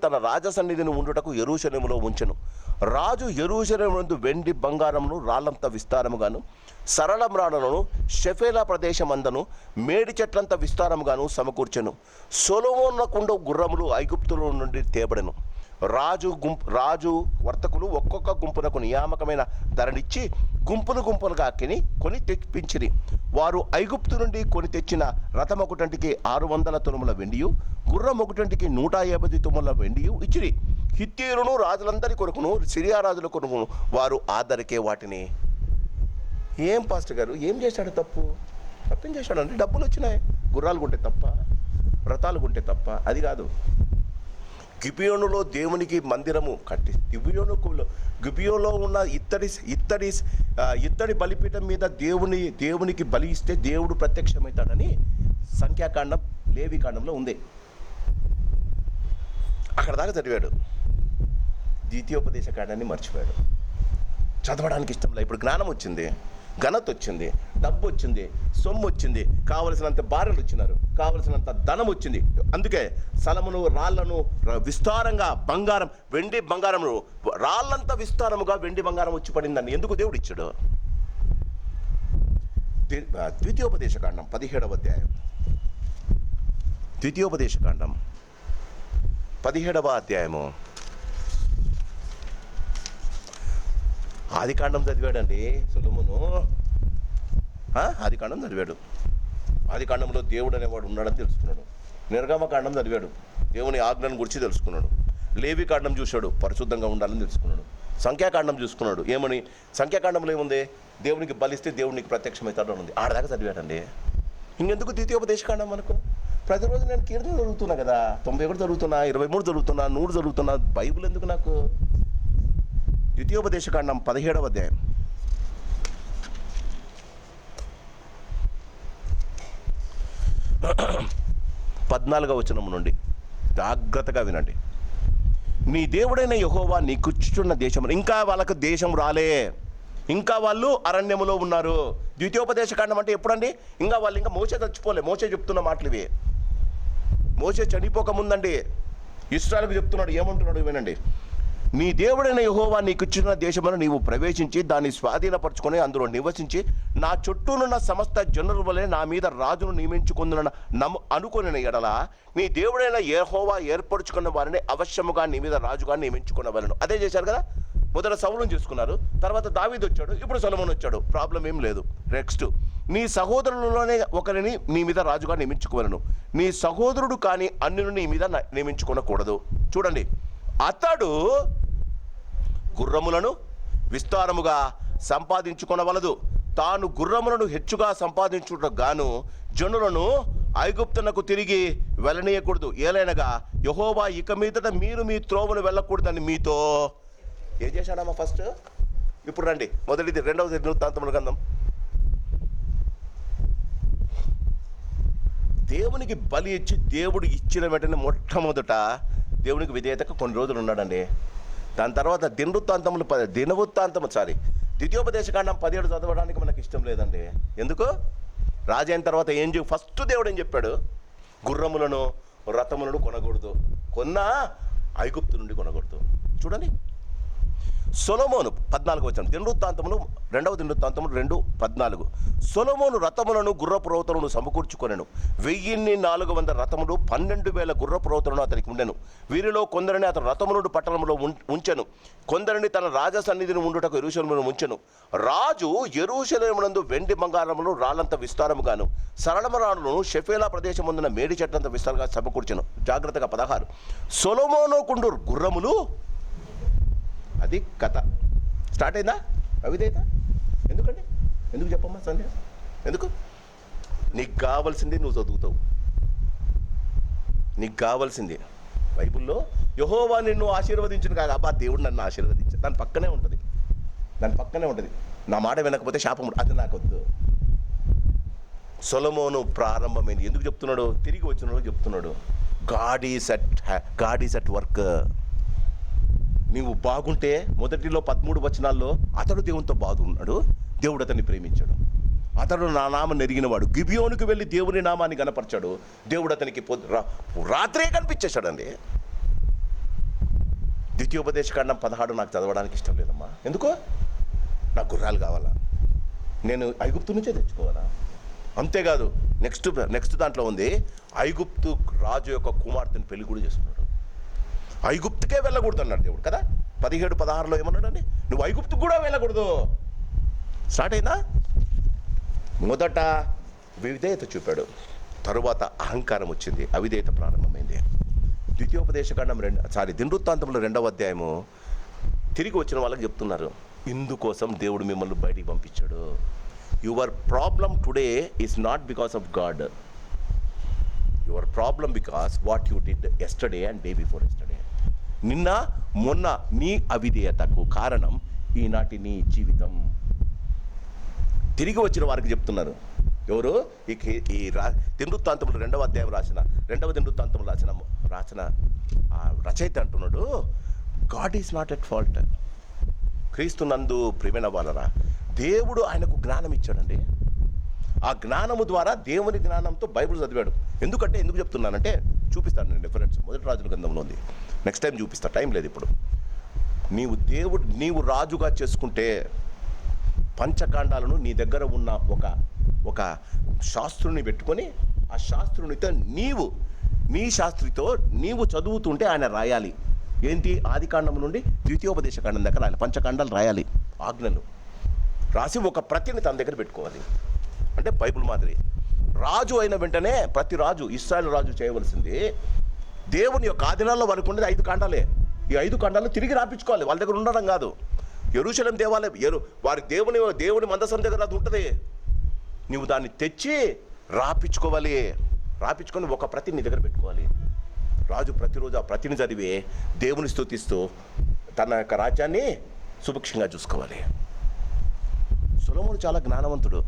తన రాజసన్నిధిని ఉండుటకు యెరూషలేములో ఉంచెను. రాజు యెరూషలేమునందు వెండి బంగారమును రాళ్ళంత విస్తారముగాను, సరళమ్రాణులను షెఫేలా ప్రదేశమందను మేడి చెట్లంత విస్తారముగాను సమకూర్చెను. సొలొమోనునకుండు గుర్రములు ఐగుప్తుల నుండి తేబడెను. రాజు వర్తకులు ఒక్కొక్క గుంపునకు నియామకమైన ధరనిచ్చి గుంపులుగా కొని తెప్పించిరి. వారు ఐగుప్తు నుండి కొని తెచ్చిన రథం ఒకటంటికి 600 తులముల వెండియు, గుర్రం ఒకటంటికి 150 తులముల వెండియు ఇచ్చిరి. హిత్తీయులను రాజులందరి కొనుకును, సిరియా రాజుల కొనుకును వారు ఆ ధరకే వాటిని. ఏం పాస్టర్ గారు, ఏం చేశాడు? తప్పేం చేశాడు అంటే, డబ్బులు వచ్చినాయి, గుర్రాలు కొంటే తప్ప, వ్రతాలు కొంటే తప్ప? అది కాదు. గిబియోనులో దేవునికి మందిరము కట్టి, గిబియోలో ఉన్న ఇత్తడి బలిపీఠం మీద దేవునికి బలి ఇస్తే దేవుడు ప్రత్యక్షమవుతాడని సంఖ్యాకాండం, లేవికాండంలో ఉంది. అక్కడ దాకా చదివాడు. ద్వితీయోపదేశ కాండాన్ని మర్చిపోయాడు. చదవడానికి ఇష్టం లేదు. ఇప్పుడు జ్ఞానం వచ్చింది, ఘనత వచ్చింది, డబ్బు వచ్చింది, సొమ్ము వచ్చింది, కావలసినంత భార్యలు వచ్చినారు, కావలసినంత ధనం వచ్చింది. అందుకే సొలొమోను రాళ్లను విస్తారంగా బంగారం, వెండి బంగారమును రాళ్ళంతా విస్తారముగా వెండి బంగారం వచ్చి పడిందని ఎందుకు దేవుడు ఇచ్చాడు? ద్వితీయోపదేశకాండం 17వ అధ్యాయం. ద్వితీయోపదేశకాండం 17వ అధ్యాయము. ఆదికాండం చదివాడండి సొలొమోను. ఆదికాండం చదివాడు. ఆదికాండంలో దేవుడు అనేవాడు ఉన్నాడని తెలుసుకున్నాడు. నిర్గమకాండం చదివాడు, దేవుని ఆజ్ఞను గురించి తెలుసుకున్నాడు. లేవికాండం చూశాడు, పరిశుద్ధంగా ఉండాలని తెలుసుకున్నాడు. సంఖ్యాకాండం చూసుకున్నాడు, ఏమని? సంఖ్యాకాండంలో ఏముంది? దేవునికి బలిస్తే దేవునికి ప్రత్యక్షమవుతాడు అని ఉంది. ఆడదాకా చదివాడండి. ఇంకెందుకు ద్వితీయోపదేశకాండం మనకు? ప్రతిరోజు నేను కీర్తన చదువుతున్నా కదా, 91 చదువుతున్నా, 23 చదువుతున్నా, 100 చదువుతున్నా. బైబిల్ ఎందుకు నాకు? ద్వితీయోపదేశకాండం 17వ అధ్యాయం. పద్నాలుగవ వచనం నుండి జాగ్రత్తగా వినండి. నీ దేవుడైన యెహోవా నీ కూర్చున్న దేశం, ఇంకా వాళ్ళకు దేశం రాలే, ఇంకా వాళ్ళు అరణ్యములో ఉన్నారు. ద్వితీయోపదేశకాండం అంటే ఎప్పుడండి? ఇంకా మోషే చచ్చిపోలే. మోషే చెప్తున్న మాటలు ఇవి. మోషే చనిపోకముందండి ఇశ్రాయేలుకు చెప్తున్నాడు. ఏమంటున్నాడు వినండి. నీ దేవుడైన యెహోవా నీకిచ్చిన దేశమును నీవు ప్రవేశించి దాన్ని స్వాధీనపరచుకొని అందులో నివసించి నా చుట్టూనున్న సమస్త జనుల వలె నా మీద రాజును నియమించుకుందున అనుకుని ఎడల నీ దేవుడైన యెహోవా ఏర్పరచుకున్న వారిని అవశ్యముగా నీ మీద రాజుగా నియమించుకున్నవలను. అదే చేశారు కదా. మొదట సౌలును చేసుకున్నారు, తర్వాత దావీదు వచ్చాడు, ఇప్పుడు సొలొమోను వచ్చాడు. ప్రాబ్లం ఏం లేదు. నెక్స్ట్, నీ సహోదరులలోనే ఒకరిని నీ మీద రాజుగా నియమించుకోవలను. నీ సహోదరుడు కానీ అన్యును నీ మీద నియమించుకోనకూడదు. చూడండి, అతడు గుర్రములను విస్తారముగా సంపాదించుకొనవలదు, తాను గుర్రములను హెచ్చుగా సంపాదించుటకు గాను జనులను ఐగుప్తునకు తిరిగి వెళ్ళనీయకూడదు. ఏలైనగా యెహోవా ఇక మీదట మీరు మీ త్రోవను వెళ్ళకూడదని మీతో ఏం చేశాడమ్మా? ఫస్ట్ ఇప్పుడు రండి, మొదటిది 2వ దినవృత్తాంతముల గ్రంథం. దేవునికి బలి ఇచ్చి దేవుడు ఇచ్చిన వెంటనే మొట్టమొదట దేవునికి విధేయతకు కొన్ని రోజులు ఉన్నాడండి. దాని తర్వాత ద్వితీయోపదేశకాండం 17 చదవడానికి మనకు ఇష్టం లేదండి. ఎందుకు? రాజు అయిన తర్వాత ఫస్ట్ దేవుడు ఏం చెప్పాడు? గుర్రములను రథములను కొనకూడదు, కొన్నా ఐగుప్తు నుండి కొనకూడదు. చూడండి, సొలొమోను 14వ వచనం, 2వ దినవృత్తాంతములు 2:14. సొలొమోను రథములను గుర్రపు రౌతులను సమకూర్చుకొనెను. 1400 రథములు 12,000 గుర్రపు రౌతులను అతనికి ఉండెను. వీరిలో కొందరిని అతను రథమునుడు పట్టణంలో ఉంచెను, కొందరిని తన రాజసన్నిధిని ఉండుటకు యెరూషలేములో ఉంచెను. రాజు యెరూషలేమునందు వెండి బంగారములు రాళ్ళంత విస్తారముగాను, సరళమరాలను షెఫేలా ప్రదేశముందున మేడి చెట్లంత విస్తారంగా సమకూర్చెను. జాగ్రత్తగా 16. సొలొమోనుకుండు గుర్రములు, అది కథ స్టార్ట్ అయిందా? అవిధేయత ఎందుకండి? ఎందుకు చెప్పమ్మా సంధ్య? ఎందుకు? నీకు కావాల్సింది నువ్వు చదువుతావు. నీకు కావాల్సింది బైబిల్లో యెహోవా నిన్ను ఆశీర్వదించును కాక, అబ్బా దేవుడు నన్ను ఆశీర్వదించాడు, దాని పక్కనే ఉంటుంది. నా మాట వినకపోతే శాపం, అది నాకు వద్దు. సొలొమోను ప్రారంభమైంది. ఎందుకు చెప్తున్నాడు? తిరిగి వచ్చిన చెప్తున్నాడు, గాడ్ ఈస్ అట్ వర్క్. నీవు బాగుంటే మొదటిలో 13 వచనాల్లో అతడు దేవునితో బాగున్నాడు, దేవుడు అతన్ని ప్రేమించాడు. అతడు నా నామం నెరిగినవాడు, గిబియోనుకు వెళ్ళి దేవుని నామాన్ని గనపరిచాడు, దేవుడు అతనికి రాత్రే కనిపించేశాడండి. ద్వితీయోపదేశకాండం 16 నాకు చదవడానికి ఇష్టం లేదమ్మా. ఎందుకో? నాకు గుర్రాలు కావాలా, నేను ఐగుప్తు నుంచే తెచ్చుకోవాలా. అంతేకాదు నెక్స్ట్ దాంట్లో ఉంది, ఐగుప్తు రాజు యొక్క కుమార్తెను పెళ్లి కూడా చేసుకున్నాడు. ఐగుప్తుకే వెళ్ళకూడదు అన్నాడు దేవుడు కదా. 17-16లో ఏమన్నాడండి? నువ్వు ఐగుప్తుకు కూడా వెళ్ళకూడదు. స్టార్ట్ అయిందా? మొదట విధేయత చూపాడు, తరువాత అహంకారం వచ్చింది, అవిధేయత ప్రారంభమైంది. ద్వితీయోపదేశకాండం దినవృత్తాంతంలో 2వ అధ్యాయము తిరిగి వచ్చిన వాళ్ళకి చెప్తున్నారు, ఇందుకోసం దేవుడు మిమ్మల్ని బయటికి పంపించాడు. Your problem today is not because of God, your problem because what you did yesterday and day before yesterday. నిన్న మొన్న నీ అవిధేయతకు కారణం ఈనాటి నీ జీవితం. తిరిగి వచ్చిన వారికి చెప్తున్నారు. ఎవరు? ఈ దినవృత్తాంతంలో 2వ అధ్యాయం రెండవ దినవృత్తాంతంలో రాసిన ఆ రచయిత అంటున్నాడు, God is not at fault. క్రీస్తు నందు ప్రియమైన వాళ్ళరా, దేవుడు ఆయనకు జ్ఞానం ఇచ్చాడండి. ఆ జ్ఞానము ద్వారా దేవుని జ్ఞానంతో బైబిల్ చదివాడు. ఎందుకు చెప్తున్నానంటే చూపిస్తాను నేను రిఫరెన్స్, మొదటి రాజుల గ్రంథంలో ఉంది. నెక్స్ట్ టైం చూపిస్తా, టైం లేదు ఇప్పుడు. నీవు రాజుగా చేసుకుంటే పంచకాండాలను నీ దగ్గర ఉన్న ఒక శాస్త్రుని పెట్టుకొని, ఆ శాస్త్రునితో నీ శాస్త్రితో నీవు చదువుతుంటే ఆయన రాయాలి. ఏంటి? ఆదికాండం నుండి ద్వితీయోపదేశకాండం దగ్గర రాయాలి. పంచకాండాలు రాయాలి, ఆజ్ఞలు రాసి ఒక ప్రతిని తన దగ్గర పెట్టుకోవాలి. అంటే బైబిల్ మాదిరి. రాజు అయిన వెంటనే ప్రతి రాజు, ఇశ్రాయేలు రాజు చేయవలసింది, దేవుని యొక్క ఆదినాల్లో వరకు ఉండేది 5 కాండాలే. ఈ 5 కాండాలు తిరిగి రాపించుకోవాలి, వాళ్ళ దగ్గర ఉండడం కాదు. యెరూషలేం దేవాలయం వారి దేవుని మందసం దగ్గర అది ఉంటుంది. నువ్వు దాన్ని తెచ్చి రాపించుకోవాలి. రాపించుకొని ఒక ప్రతి నీ దగ్గర పెట్టుకోవాలి. రాజు ప్రతిరోజు ఆ ప్రతిని చదివి దేవుని స్తుతిస్తూ తన యొక్క రాజ్యాన్ని సుభిక్షంగా చూసుకోవాలి. సొలొమోను చాలా జ్ఞానవంతుడు.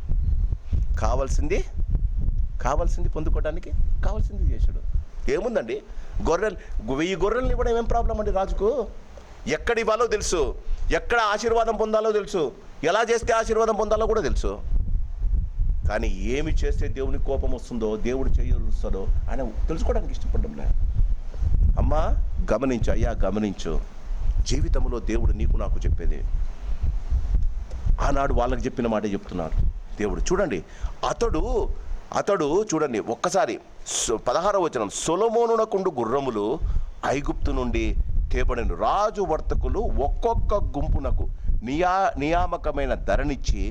కావాల్సింది పొందుకోవడానికి కావాల్సింది చేశాడు. ఏముందండి? 1000 గొర్రెలను ఇవ్వడం ఏం ప్రాబ్లం అండి రాజుకు? ఎక్కడ ఇవ్వాలో తెలుసు, ఎక్కడ ఆశీర్వాదం పొందాలో తెలుసు, ఎలా చేస్తే ఆశీర్వాదం పొందాలో కూడా తెలుసు. కానీ ఏమి చేస్తే దేవునికి కోపం వస్తుందో, దేవుడు చేయొస్తుందో ఆయన తెలుసుకోవడానికి ఇష్టపడడం లే. అమ్మా గమనించు, అయ్యా గమనించు, జీవితంలో దేవుడు నీకు నాకు చెప్పేది. ఆనాడు వాళ్ళకి చెప్పిన మాటే చెప్తున్నారు దేవుడు. చూడండి, అతడు చూడండి ఒక్కసారి 16వ వచనం, సొలొమోనునకుండు గుర్రములు ఐగుప్తు నుండి తేబడిన రాజు వర్తకులు ఒక్కొక్క గుంపునకు నియామకమైన ధరనిచ్చి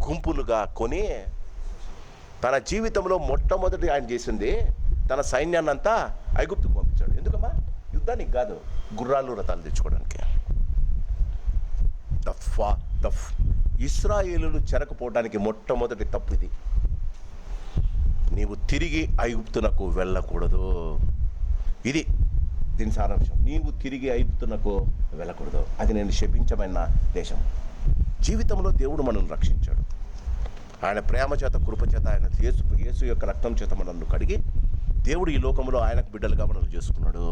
గుంపులుగా కొని, తన జీవితంలో మొట్టమొదటి ఆయన చేసింది తన సైన్యాన్ని అంతా ఐగుప్తుకు పంపించాడు. ఎందుకమ్మా? యుద్ధానికి కాదు, గుర్రాలు రథాలు తెచ్చుకోవడానికి. ఇశ్రాయేలులు చెరకపోవడానికి మొట్టమొదటి తప్పు ఇది. నీవు తిరిగి ఐగుప్తునకు వెళ్ళకూడదు. దీని సారాంశం. నీవు తిరిగి ఐగుప్తునకు వెళ్ళకూడదు. అది నేను శపించమైన దేశం. జీవితంలో దేవుడు మనల్ని రక్షించాడు. ఆయన ప్రేమ చేత, కృప చేత, ఆయన యేసు యొక్క రక్తం చేత మనల్ని కడిగి దేవుడు ఈ లోకంలో ఆయనకు బిడ్డలుగా మనల్ని చేసుకున్నాడు.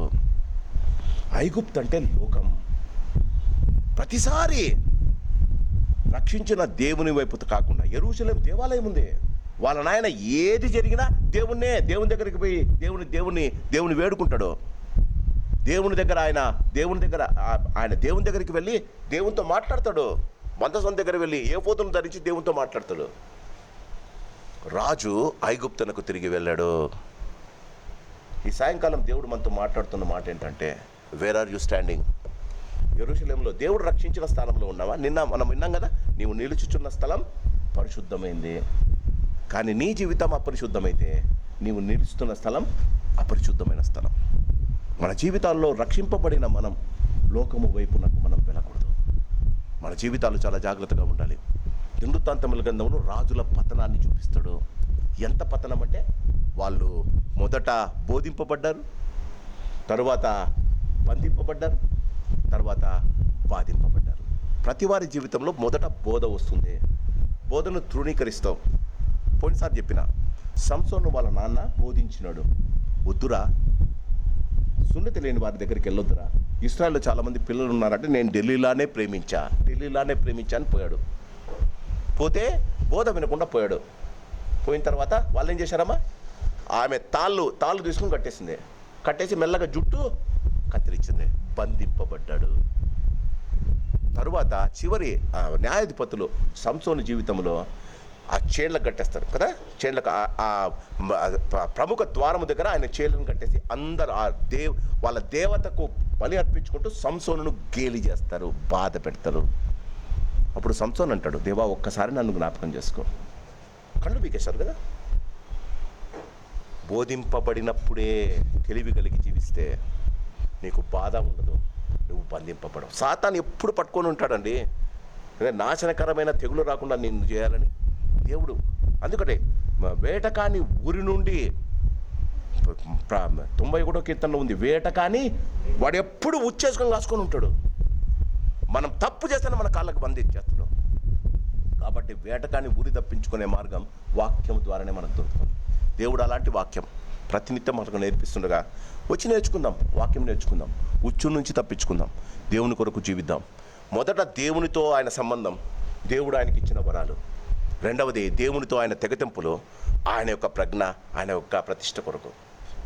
ఐగుప్తు అంటే లోకం. ప్రతిసారి రక్షించిన దేవుని వైపు కాకుండా యెరూషలేం దేవాలయం ఉంది. వాళ్ళ నాయన ఏది జరిగినా దేవుని దగ్గరికి పోయి దేవుని వేడుకుంటాడు. దేవుని దగ్గరికి వెళ్ళి దేవునితో మాట్లాడతాడు. మందసం దగ్గర వెళ్ళి ఏ పోతును ధరించి దేవునితో మాట్లాడతాడు. రాజు ఐగుప్తునకు తిరిగి వెళ్ళాడు. ఈ సాయంకాలం దేవుడు మనతో మాట్లాడుతున్న మాట ఏంటంటే, వేర్ ఆర్ యూ స్టాండింగ్? యెరూషలేంలో దేవుడు రక్షించిన స్థానంలో ఉన్నావా? నిన్న మనం విన్నాం కదా, నీవు నిలుచుచున్న స్థలం పరిశుద్ధమైంది. కానీ నీ జీవితం అపరిశుద్ధమైతే నీవు నిలుస్తున్న స్థలం అపరిశుద్ధమైన స్థలం. మన జీవితాల్లో రక్షింపబడిన మనం లోకము వైపునకు మనం వెళ్ళకూడదు. మన జీవితాలు చాలా జాగ్రత్తగా ఉండాలి. దినవృత్తాంతముల గ్రంథంలో రాజుల పతనాన్ని చూపిస్తాడు. ఎంత పతనం అంటే వాళ్ళు మొదట బోధింపబడ్డారు, తరువాత బంధింపబడ్డారు, తర్వాత బాధింపబడ్డారు. ప్రతి వారి జీవితంలో మొదట బోధ వస్తుంది. బోధను తృణీకరిస్తావు. పోయినసారి చెప్పిన సంసోను వాళ్ళ నాన్న బోధించినాడు, వద్దురా, సున్నతి లేని వారి దగ్గరికి వెళ్ళొద్దురా, ఇస్రాయల్లో చాలామంది పిల్లలు ఉన్నారంటే నేను ఢిల్లీలానే ప్రేమించా అని పోయాడు. పోతే బోధ వినకుండా పోయాడు. పోయిన తర్వాత వాళ్ళు ఏం చేశారమ్మా, ఆమె తాళ్ళు తీసుకుని కట్టేసి మెల్లగా జుట్టు కత్తిరించింది, బంధింపబడ్డాడు. తరువాత చివరి న్యాయాధిపతులు సంసోను జీవితంలో ఆ చేళ్ళకు కట్టేస్తారు కదా, చేళ్ళకు ప్రముఖ ద్వారము దగ్గర ఆయన చేళ్ళను కట్టేసి అందరు వాళ్ళ దేవతకు బలి అర్పించుకుంటూ సంసోనును గేలి చేస్తారు, బాధ పెడతారు. అప్పుడు సంసోన్ అంటాడు, దేవా ఒక్కసారి నన్ను జ్ఞాపకం చేసుకో. కళ్ళు పీకేశారు కదా. బోధింపబడినప్పుడే తెలివి కలిగి జీవిస్తే నీకు బాధ ఉండదు, నువ్వు బంధింపబడవు. సాతాను ఎప్పుడు పట్టుకొని ఉంటాడండి, నాశనకరమైన తెగులు రాకుండా నిన్ను చేయాలని దేవుడు. అందుకనే వేటకాని ఊరి నుండి 91వ కీర్తనలో ఉంది, వేటకాని వాడు ఎప్పుడు ఉచ్చేసుకొని కాసుకొని ఉంటాడు. మనం తప్పు చేస్తేనే మన కాళ్ళకు బంధించేస్తున్నాం. కాబట్టి వేటకాని ఊరి తప్పించుకునే మార్గం వాక్యం ద్వారానే మనకు దొరుకుతుంది. దేవుడు అలాంటి వాక్యం ప్రతినిత్యం మనకు నేర్పిస్తుండగా వచ్చి నేర్చుకుందాం, వాక్యం నేర్చుకుందాం, ఉచ్చు నుంచి తప్పించుకుందాం, దేవుని కొరకు జీవిద్దాం. మొదట దేవునితో ఆయన సంబంధం, దేవుడు ఆయనకి ఇచ్చిన వరాలు. రెండవది దేవునితో ఆయన తెగతెంపులు, ఆయన యొక్క ప్రజ్ఞ, ఆయన యొక్క ప్రతిష్ట కొరకు.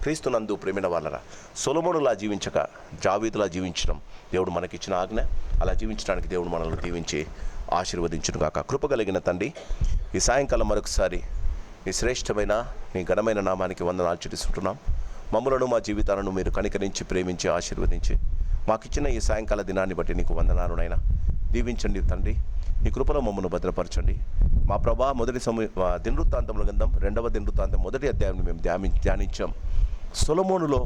క్రీస్తునందు ప్రేమిన వాళ్ళరా, సొలొమోనులా జీవించక దావీదులా జీవించడం దేవుడు మనకిచ్చిన ఆజ్ఞ. అలా జీవించడానికి దేవుడు మనల్ని దీవించి ఆశీర్వదించునుగాక. కృపగలిగిన తండ్రి, ఈ సాయంకాలం మరొకసారి నీ శ్రేష్టమైన నీ ఘనమైన నామానికి వందనాలు చెల్లిస్తుంటున్నాం. మమ్మలను మా జీవితాలను మీరు కనికరించి ప్రేమించి ఆశీర్వదించి మాకిచ్చిన ఈ సాయంకాల దినాన్ని బట్టి నీకు వందనాలునైనా. దీవించండి తండ్రి, నీ కృపలో మమ్మల్ని భద్రపరచండి. మా ప్రభా మొదటి దినవృత్తాంతముల గ్రంథం 2వ దినవృత్తాంతం 1వ అధ్యాయాన్ని మేము ధ్యానించాం. సొలొమోనులో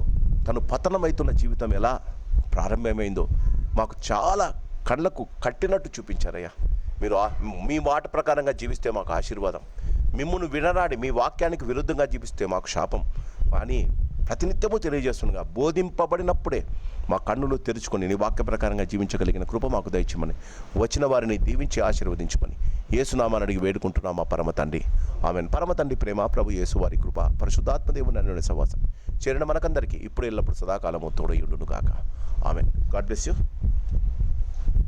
తను పతనమవుతున్న జీవితం ఎలా ప్రారంభమైందో మాకు చాలా కళ్ళకు కట్టినట్టు చూపించారయ్యా. మీరు మీ మాట ప్రకారంగా జీవిస్తే మాకు ఆశీర్వాదం, మిమ్మును వినరాడి మీ వాక్యానికి విరుద్ధంగా జీవిస్తే మాకు శాపం అని ప్రతినిత్యము తెలియజేస్తుండగా బోధింపబడినప్పుడే మా కన్నులు తెరుచుకొని నీ వాక్య ప్రకారంగా జీవించగలిగిన కృప మాకు దయచేయమని, వచ్చిన వారిని దీవించి ఆశీర్వదించమని యేసునామాన్ని అడిగి వేడుకుంటున్నాం మా పరమ తండ్రి. ఆమెన్. పరమ తండ్రి ప్రేమ, ప్రభు యేసు వారి కృప, పరిశుద్ధాత్మదేవుని అన్యోన్య సహవాసం చేరిన మనకందరికీ ఇప్పుడు ఎల్లప్పుడు సదాకాలము తోడయుండును గాక. ఆమెన్. God bless you.